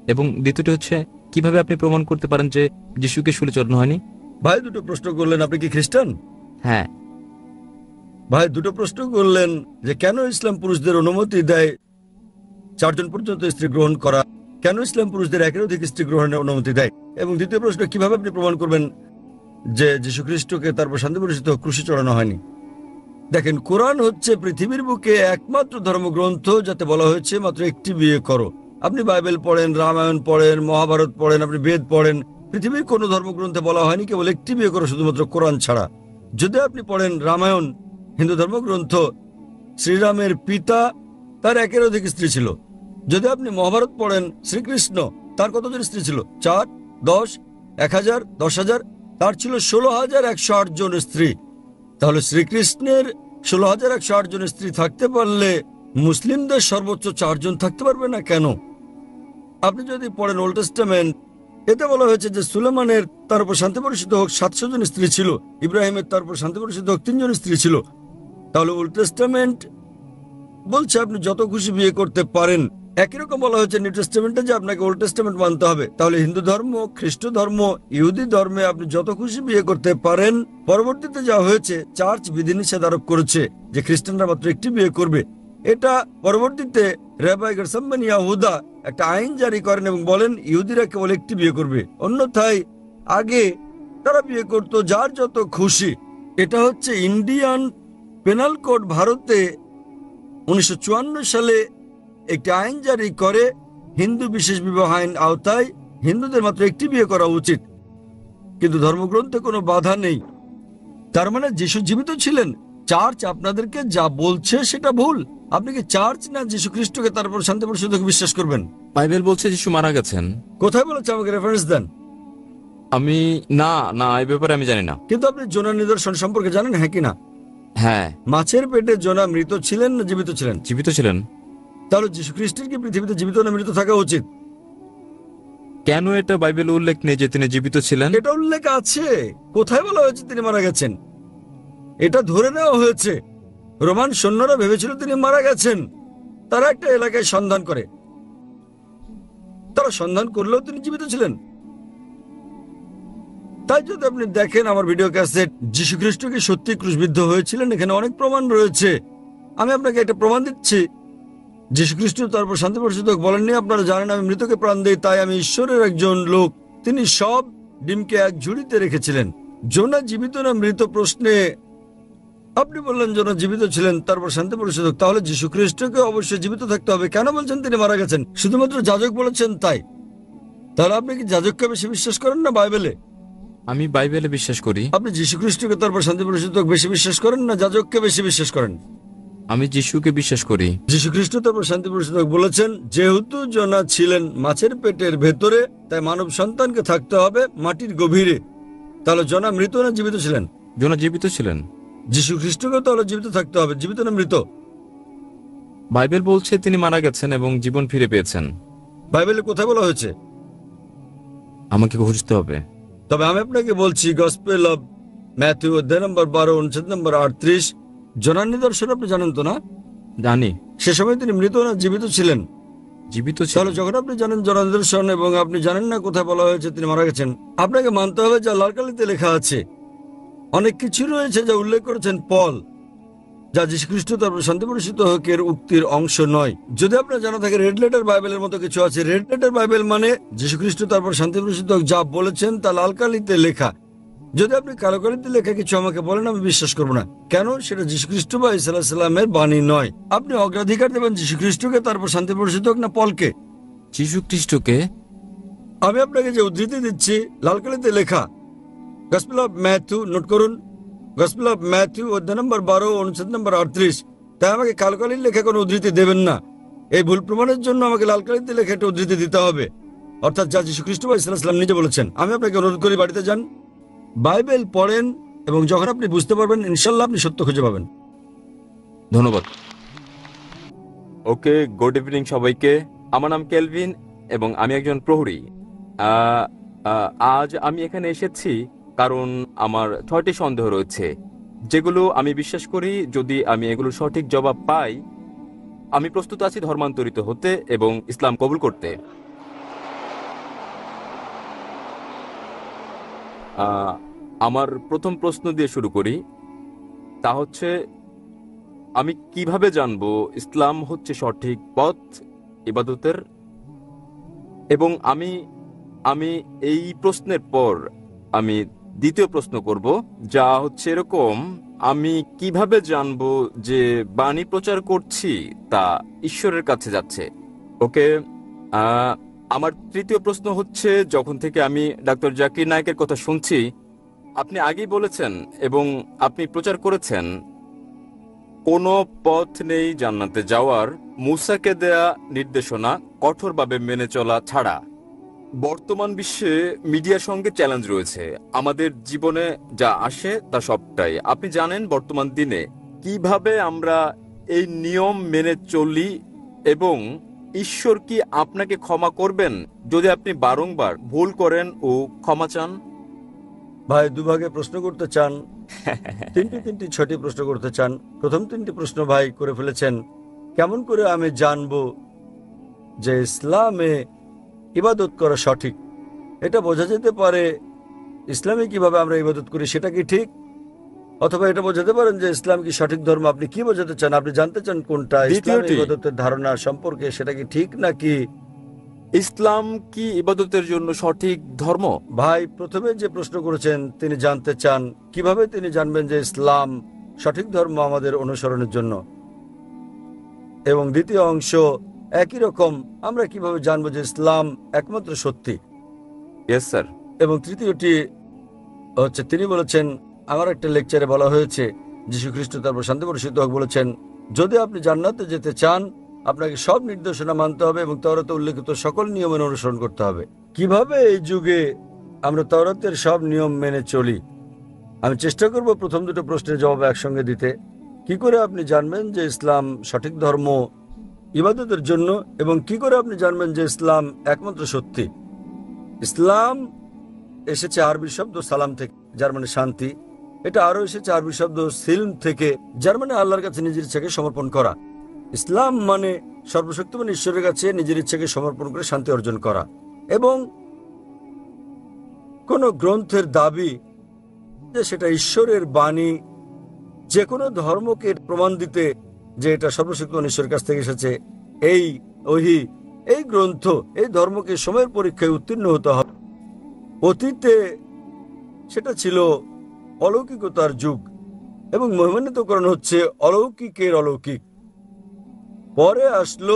এবং দ্বিতীয়টি হচ্ছে, কিভাবে আপনি প্রমাণ করতে পারেন যে যিশুকে শুলে চড়ানো হয়নি? ভাই দুটো প্রশ্ন করলেন, আপনি কি খ্রিস্টান? হ্যাঁ। ভাই দুটো প্রশ্ন করলেন যে কেন ইসলাম পুরুষদের অনুমতি দেয় 4 জন পর্যন্ত স্ত্রী গ্রহণ করা, কেন ইসলাম পুরুষদের একের অধিক স্ত্রী গ্রহণের অনুমতি দেয়, এবং দ্বিতীয় প্রশ্ন, কিভাবে আপনি প্রমাণ করবেন যে যীশু খ্রিস্টকে তারপর শান্তি পরিচিত ক্রুশে চড়ানো হয়নি। দেখেন, কোরআন হচ্ছে পৃথিবীর বুকে একমাত্র ধর্মগ্রন্থ যাতে বলা হয়েছে মাত্র একটি বিয়ে করো। আপনি বাইবেল পড়েন, রামায়ণ পড়েন, মহাভারত পড়েন, আপনি বেদ পড়েন, পৃথিবীর কোনো ধর্মগ্রন্থে বলা হয়নি কেবল একটি বিয়ে করো, শুধুমাত্র কোরআন ছাড়া। যদি আপনি পড়েন রামায়ণ, হিন্দু ধর্মগ্রন্থ, শ্রীরামের পিতা তার একের অধিক স্ত্রী ছিল। যদি আপনি মহাভারত পড়েন, শ্রীকৃষ্ণ তার কতজন স্ত্রী ছিল? 4, 10, 1000, 10,000, তার ছিল 16,108 জন স্ত্রী। তাহলে শ্রীকৃষ্ণের 16,108 জন স্ত্রী থাকতে পারলে মুসলিমদের সর্বোচ্চ 4 জন থাকতে পারবে না কেন? আপনি যদি পড়েন ওল্ড টেস্টামেন্ট, এতে বলা হয়েছে যে সুলেমানের তার উপর শান্তি বর্ষিত হোক 700 জন স্ত্রী ছিল, ইব্রাহিমের তার উপর শান্তি বর্ষিত হোক 3 জন স্ত্রী ছিল। তাহলে ওল্ড টেস্টামেন্ট বলছে আপনি যত খুশি বিয়ে করতে পারেন। একই রকম বলা হয়েছে নিউ টেস্টামেন্টে যে আপনাকে ওল্ড টেস্টামেন্ট মানতে হবে। তাহলে হিন্দু ধর্ম, খ্রিস্ট ধর্ম, ইহুদি ধর্মে আপনি যত খুশি বিয়ে করতে পারেন। পরবর্তীতে যা হয়েছে, চার্চ বিধিনিষেধ আরোপ করেছে যে খ্রিস্টানরা মাত্র একটি বিয়ে করবে। এটা পরবর্তীতে রাব্বি গেরশম ইয়াহুদা একটা আইন জারি করেন এবং বলেন ইহুদিরা কেবল একটি বিয়ে করবে, অন্যথায় আগে তারা বিয়ে করত যার যত খুশি। এটা হচ্ছে ইন্ডিয়ান পেনাল কোড। ভারতে 1954 সালে একটি আইন জারি করে হিন্দু বিশেষ বিবাহ আইন আওতায় হিন্দুদের মাত্র একটি বিয়ে করা উচিত, কিন্তু ধর্মগ্রন্থে কোনো বাধা নেই। তার মানে যিশু জীবিত ছিলেন। চার্চ আপনাদেরকে যা বলছে সেটা ভুল। আপনি কি চার্চ না যীশু খ্রিস্টকে তারপর শান্তি পরিষদকে বিশ্বাস করবেন? বাইবেল বলছে যিশু মারা গেছেন। কোথায় বলেছে? আমাকে রেফারেন্স দেন। আমি না না এই ব্যাপারে আমি জানি না। কিন্তু আপনি জোনার নিদর্শন সম্পর্কে জানেন, হ্যাঁ কি না? হ্যাঁ। মাছের পেটে জোনা মৃত ছিলেন না জীবিত ছিলেন? জীবিত ছিলেন। তাহলে যীশু খ্রিস্টের কি পৃথিবীতে জীবিত না মৃত থাকা উচিত? কেন এটা বাইবেলে উল্লেখ নেই যে তিনি জীবিত ছিলেন? এটা উল্লেখ আছে। কোথায় বলা হয়েছে তিনি মারা গেছেন? এটা ধরে নেওয়া হয়েছে। রোমান সৈন্যরা ভেবেছিল তিনি মারা গেছেন। তারা একটা এলাকায় সন্ধান করে, তারা সন্ধান করলেও তিনি জীবিত ছিলেন। তাই যদি আপনি দেখেন আমার ভিডিও ক্যাসেট, যীশু খ্রিস্ট কি সত্যি ক্রুশবিদ্ধ হয়েছিলেন, এখানে অনেক প্রমাণ রয়েছে। আমি আপনাকে একটা প্রমাণ দিচ্ছি। যীশু খ্রিস্ট তারপর শান্তি পরিষদ বলেননি আপনারা জানেন আমি মৃতকে প্রাণ দেই, তাই আমি ঈশ্বরের একজন লোক। তিনি সব ডিমকে এক ঝুড়িতে রেখেছিলেন। জোনা জীবিত না মৃত প্রশ্নে আপনি বললেন জোনা জীবিত ছিলেন, তারপর শান্তি পরিষদ। তাহলে যীশু খ্রিস্টকে অবশ্যই জীবিত থাকতে হবে। কেন বলছেন তিনি মারা গেছেন? শুধুমাত্র যাজক বলেছেন তাই? তাহলে আপনি কি যাজককে বেশি বিশ্বাস করেন না বাইবেলে? আমি বাইবেলে বিশ্বাস করি। আপনি যীশু খ্রিস্টকে তারপর শান্তি পরিষদ বেশি বিশ্বাস করেন না যাজককে বেশি বিশ্বাস করেন? আমি যিশুকে বিশ্বাস করি। যীশু খ্রিস্ট তারপর শান্তি পরিষদ বলেছেন যেহেতু জোনা ছিলেন মাছের পেটের ভেতরে, তাই মানব সন্তানকে থাকতে হবে মাটির গভীরে। তাহলে জোনা মৃত না জীবিত ছিলেন? জোনা জীবিত ছিলেন। যীশু খ্রিস্টকে তাহলে জীবিত থাকতে হবে। জীবিত না মৃত? বাইবেল বলছে তিনি মারা গেছেন এবং জীবন ফিরে পেয়েছেন। বাইবেলে কোথায় বলা হয়েছে? আমাকে খুঁজতে হবে। তবে আমি আপনাকে বলছি গসপেল অব ম্যাথিউ অধ্যায় নম্বর 12 অনুচ্ছেদ নম্বর 38, জোনার নিদর্শন আপনি জানেন তো না? জানি। সে সময় তিনি মৃত না জীবিত ছিলেন? জীবিত তাহলে ছিল। যখন আপনি জানেন জনদর্শন এবং আপনি জানেন না কোথায় বলা হয়েছে তিনি মারা গেছেন, আপনাকে মানতে হবে যা লাল কালিতে লেখা আছে। অনেক কিছু রয়েছে যা উল্লেখ করেছেন পল, যা যীশু খ্রিস্ট তারপর শান্তি পরিষিত হোকের উক্তির অংশ নয়। যদি আপনার জানা থাকে রেড লেটার বাইবেলের মতো কিছু আছে, রেড লেটার বাইবেল মানে যীশু খ্রিস্ট তারপর শান্তি পরিষিত হোক যা বলেছেন তা লাল কালিতে লেখা। যদি আপনি কালো কালিতে লেখা কিছু আমাকে বলেন, আমি বিশ্বাস করবো না। কেন? সেটা যীশু খ্রিস্ট বা ঈসা আলাইহিস সালামের বাণী নয়। আপনি অগ্রাধিকার দেবেন যীশু খ্রিস্টকে তারপর শান্তি পরিষিত হোক না পলকে? যীশু খ্রিস্টকে। আমি আপনাকে যে উদ্ধৃতি দিচ্ছি লাল কালিতে লেখা, গসপেল অফ ম্যাথু, নোট করুন, গসপেল অফ ম্যাথু অধ্যায় নম্বর 12 অনুচ্ছেদ নম্বর 38। তাই আমাকে কালো কালির লেখা কোনো উদ্ধৃতি দেবেন না। এই ভুল প্রমাণের জন্য আমাকে লাল কালিতে লেখা একটা উদ্ধৃতি দিতে হবে, অর্থাৎ যা যীশু খ্রিস্ট বা ঈসা আলাইহিস সালাম নিজে বলেছেন। আমি আপনাকে অনুরোধ করি বাড়িতে যান, বাইবেল পড়েন, এবং যখন আপনি বুঝতে পারবেন ইনশাল্লাহ আপনি সত্য খুঁজে পাবেন। ধন্যবাদ। ওকে, গুড ইভিনিং সবাইকে। আমার নাম কেলভিন এবং আমি একজন প্রহরী। আজ আমি এখানে এসেছি কারণ আমার 6টি সন্দেহ রয়েছে, যেগুলো আমি বিশ্বাস করি যদি আমি এগুলো সঠিক জবাব পাই, আমি প্রস্তুত আছি ধর্মান্তরিত হতে এবং ইসলাম কবুল করতে। আমার প্রথম প্রশ্ন দিয়ে শুরু করি, তা হচ্ছে আমি কিভাবে জানবো ইসলাম হচ্ছে সঠিক পথ ইবাদতের? এবং আমি আমি এই প্রশ্নের পর আমি দ্বিতীয় প্রশ্ন করব, যা হচ্ছে এরকম, আমি কিভাবে জানবো যে বাণী প্রচার করছি তা ঈশ্বরের কাছে যাচ্ছে? ওকে, আমার তৃতীয় প্রশ্ন হচ্ছে, যখন থেকে আমি ডক্টর জাকির নায়েকের কথা শুনছি, আপনি আগেই বলেছেন এবং আপনি প্রচার করেছেন কোনো পথ নেই জান্নাতে যাওয়ার মুসাকে দেয়া নির্দেশনা কঠোরভাবে মেনে চলা ছাড়া। বর্তমান বিশ্বে মিডিয়ার সঙ্গে চ্যালেঞ্জ রয়েছে। আমাদের জীবনে যা আসে তা সবটাই আপনি জানেন। বর্তমান দিনে কিভাবে আমরা এই নিয়ম মেনে চলি এবং ঈশ্বর কি আপনাকে ক্ষমা করবেন যদি আপনি বারংবার ভুল করেন ও ক্ষমা চান? ভাই দুভাগে প্রশ্ন করতে চান, তিনটি 6টি প্রশ্ন করতে চান। প্রথম 3টি প্রশ্ন ভাই করে ফেলেছেন। কেমন করে আমি জানবো যে ইসলামে ইবাদত করা সঠিক? এটা বোঝা যেতে পারে ইসলামে কিভাবে আমরা ইবাদত করি সেটা কি ঠিক, অথবা এটা বোঝাতে পারেন যে ইসলাম কি সঠিক ধর্ম। আপনি কি বোঝাতে চান? আপনি জানতে চান কোনটা ইসলাম ইবাদতের ধারণা সম্পর্কে, সেটা কি ঠিক নাকি? ইসলাম কি ইবাদতের জন্য সঠিক ধর্ম? ভাই প্রথমে যে প্রশ্ন করেছেন তিনি জানতে চান কিভাবে তিনি জানবেন যে ইসলাম সঠিক ধর্ম আমাদের অনুসরণের জন্য, এবং দ্বিতীয় অংশ একই রকম, আমরা কিভাবে জানবো যে ইসলাম একমাত্র সত্যি। Yes sir. এবং তৃতীয়টি হচ্ছে তিনি বলেছেন, আমার একটা লেকচারে বলা হয়েছে যীশু খ্রিস্ট তারপর শান্তি বর্ষিত হোক বলেছেন, যদি আপনি জান্নাতে যেতে চান আপনাকে সব নির্দেশনা মানতে হবে এবং তাওরাতে উল্লেখিত সকল নিয়মের অনুসরণ করতে হবে। কিভাবে এই যুগে আমরা তাওরাতের সব নিয়ম মেনে চলি? আমি চেষ্টা করব প্রথম দুটো প্রশ্নের জবাব একসঙ্গে দিতে। কি করে আপনি জানবেন যে ইসলাম সঠিক ধর্ম ইবাদতের জন্য, এবং কি করে আপনি জানবেন যে ইসলাম একমাত্র সত্যি? ইসলাম এসেছে আরবি শব্দ সালাম থেকে, যার মানে শান্তি। এটা আরো এসেছে আরবি শব্দ সিলম থেকে, যার মানে আল্লাহর কাছে নিজের ইচ্ছাকে সমর্পণ করা। ইসলাম মানে সর্বশক্তিমান ঈশ্বরের কাছে নিজের ইচ্ছাকে সমর্পণ করে শান্তি অর্জন করা। এবং কোন গ্রন্থের দাবি যে সেটা ঈশ্বরের বাণী, যে কোনো ধর্মকে প্রমাণ দিতে যে এটা সর্বশক্তিমান ঈশ্বরের কাছ থেকে এসেছে, এই ওহী, এই গ্রন্থ, এই ধর্মকে সময়ের পরীক্ষায় উত্তীর্ণ হতে হবে। অতীতে সেটা ছিল অলৌকিকতার যুগ এবং মহিমান্বিতকরণ হচ্ছে অলৌকিকের অলৌকিক। পরে আসলো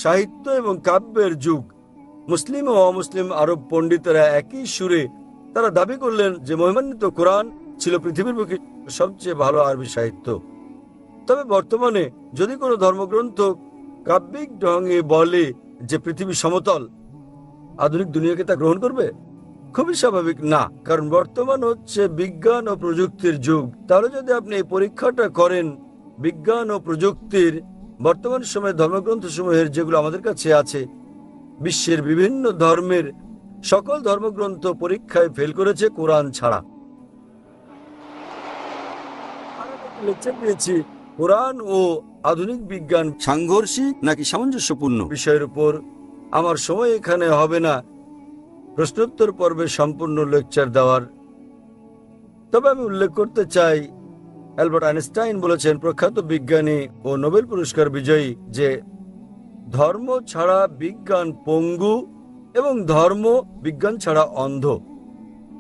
সাহিত্য এবং কাব্যের যুগ। মুসলিম ও অমুসলিম আরব পণ্ডিতেরা একই সুরে তারা দাবি করলেন যে মহিমান্বিত কোরআন ছিল পৃথিবীর বুকে সবচেয়ে ভালো আরবি সাহিত্য। তবে বর্তমানে যদি কোনো ধর্মগ্রন্থ কাব্যিক ঢঙে বলে যে পৃথিবী সমতল, আধুনিক দুনিয়াকে তা গ্রহণ করবে? খুবই স্বাভাবিক না, কারণ বর্তমান হচ্ছে বিজ্ঞান ও প্রযুক্তির যুগ। তাহলে যদি আপনি এই পরীক্ষাটা করেন বিজ্ঞান ও প্রযুক্তির, বর্তমান সময়ে ধর্মগ্রন্থ সমূহের যেগুলো আমাদের কাছে আছে, বিশ্বের বিভিন্ন ধর্মের সকল ধর্মগ্রন্থ পরীক্ষায় ফেল করেছে কোরআন ছাড়া। লেকচার দিয়েছি কোরআন ও আধুনিক বিজ্ঞান সাংঘর্ষিক নাকি সামঞ্জস্যপূর্ণ বিষয়ের উপর আমার সময় এখানে হবে না প্রশ্নোত্তর পর্বে সম্পূর্ণ লেকচার দেওয়ার। তবে আমি উল্লেখ করতে চাই, অ্যালবার্ট আইনস্টাইন বলেছেন, প্রখ্যাত বিজ্ঞানী ও নোবেল পুরস্কার বিজয়ী, যে ধর্ম ছাড়া বিজ্ঞান পঙ্গু এবং ধর্ম বিজ্ঞান ছাড়া অন্ধ।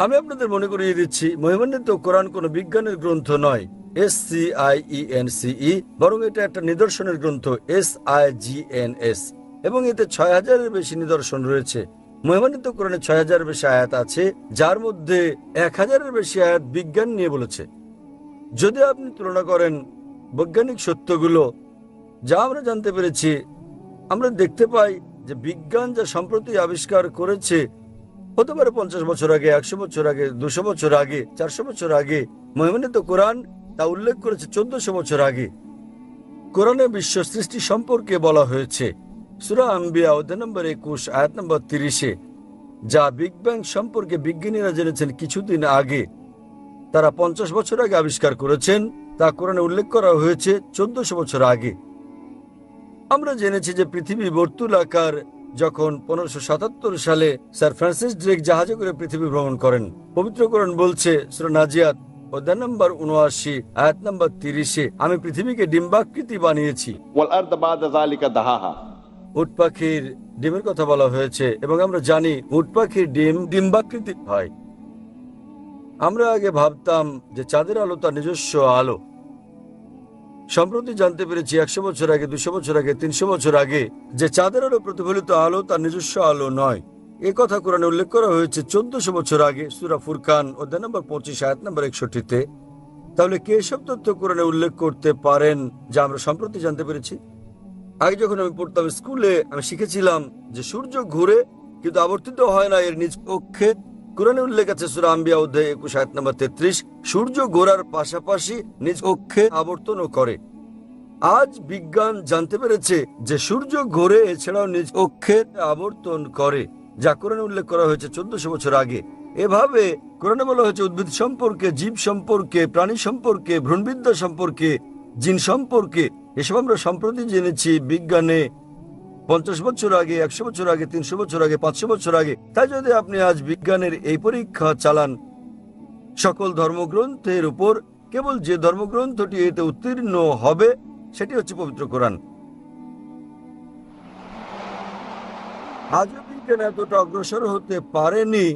আমি আপনাদের মনে করিয়ে দিচ্ছি, মহিমান্বিত কোরআন কোনো বিজ্ঞানের গ্রন্থ নয়, SCIENCE, বরং এটা একটা নিদর্শনের গ্রন্থ, SIGNS, এবং এতে 6000-এর বেশি নিদর্শন রয়েছে। মহিমান্বিত কোরআনে 6000-এর বেশি আয়াত আছে, যার মধ্যে 1000-এর বেশি আয়াত বিজ্ঞান নিয়ে বলেছে। যদি আপনি তুলনা করেন বৈজ্ঞানিক সত্যগুলো যা আমরা জানতে পেরেছি, আমরা দেখতে পাই যে বিজ্ঞান যা সম্প্রতি আবিষ্কার করেছে, হতে পারে 50 বছর আগে, 100 বছর আগে, 200 বছর আগে, 400 বছর আগে, মহিমান্বিত কোরআন তা উল্লেখ করেছে 1400 বছর আগে। কোরআনে বিশ্ব সৃষ্টি সম্পর্কে বলা হয়েছে সূরা আম্বিয়া অধ্যায় নম্বর 21 আয়াত নম্বর 30-এ, যা বিগ ব্যাং সম্পর্কে বিজ্ঞানীরা জেনেছেন কিছুদিন আগে, তারা 50 বছর আগে আবিষ্কার করেছেন, তা কোরআনে উল্লেখ করা হয়েছে 1400 বছর আগে। আমরা জেনেছি যে পৃথিবী বর্তুলাকার, যখন 1577 সালে স্যার ফ্রান্সিস ড্রেক জাহাজে করে পৃথিবী ভ্রমণ করেন। পবিত্র কোরআন বলছে সূরা নাজিয়াত অধ্যায় নম্বর 79 আয়াত নম্বর 30-এ, আমি পৃথিবীকে ডিম্বাকৃতি বানিয়েছি। والأرض بعد ذلك دحاها। উট পাখির ডিমের কথা বলা হয়েছে, এবং আমরা জানি উট পাখির ডিম ডিম্বাকৃতি হয়। আমরা আগে ভাবতাম যে চাঁদের আলো তার নিজস্ব আলো। সম্প্রতি জানতে পেরেছি 100 বছর আগে, 200 বছর আগে, 300 বছর আগে, যে চাঁদের আলো প্রতিফলিত আলো তার নিজস্ব আলো নয়। এ কথা কোরআনে উল্লেখ করা হয়েছে 1400 বছর আগে সূরা ফুরকান অধ্যায় নম্বর 25 আয়াত নম্বর 61-তে। তাহলে কে এসব তথ্য কোরআনে উল্লেখ করতে পারেন যা আমরা সম্প্রতি জানতে পেরেছি? আগে যখন আমি পড়তাম স্কুলে, আমি শিখেছিলাম যে সূর্য ঘুরে কিন্তু আবর্তিত হয় না এর নিজ অক্ষে। কোরআনে উল্লেখ আছে সূরা আম্বিয়া অধ্যায় 21 আয়াত নম্বর 33, সূর্য ঘোরার পাশাপাশি নিজ অক্ষে আবর্তনও করে। আজ বিজ্ঞান জানতে পেরেছে যে সূর্য ঘোরে, এছাড়াও নিজ অক্ষে আবর্তন করে, যা কোরআনে উল্লেখ করা হয়েছে 1400 বছর আগে। এভাবে কোরআনে বলা হয়েছে উদ্ভিদ সম্পর্কে, জীব সম্পর্কে, প্রাণী সম্পর্কে, ভ্রূণবিদ্যা সম্পর্কে, জিন সম্পর্কে। এসব আমরা সম্প্রতি জেনেছি বিজ্ঞানে 50 বছর আগে, 100 বছর আগে, 300 বছর আগে, 500 বছর আগে। তাই যদি আপনি আজ বিজ্ঞানের এই পরীক্ষা চালান সকল ধর্মগ্রন্থের উপর, কেবল যে ধর্মগ্রন্থটি এতে উত্তীর্ণ হবে সেটি হচ্ছে পবিত্র কোরআন। আজও বিজ্ঞান এতটা অগ্রসর হতে পারেনি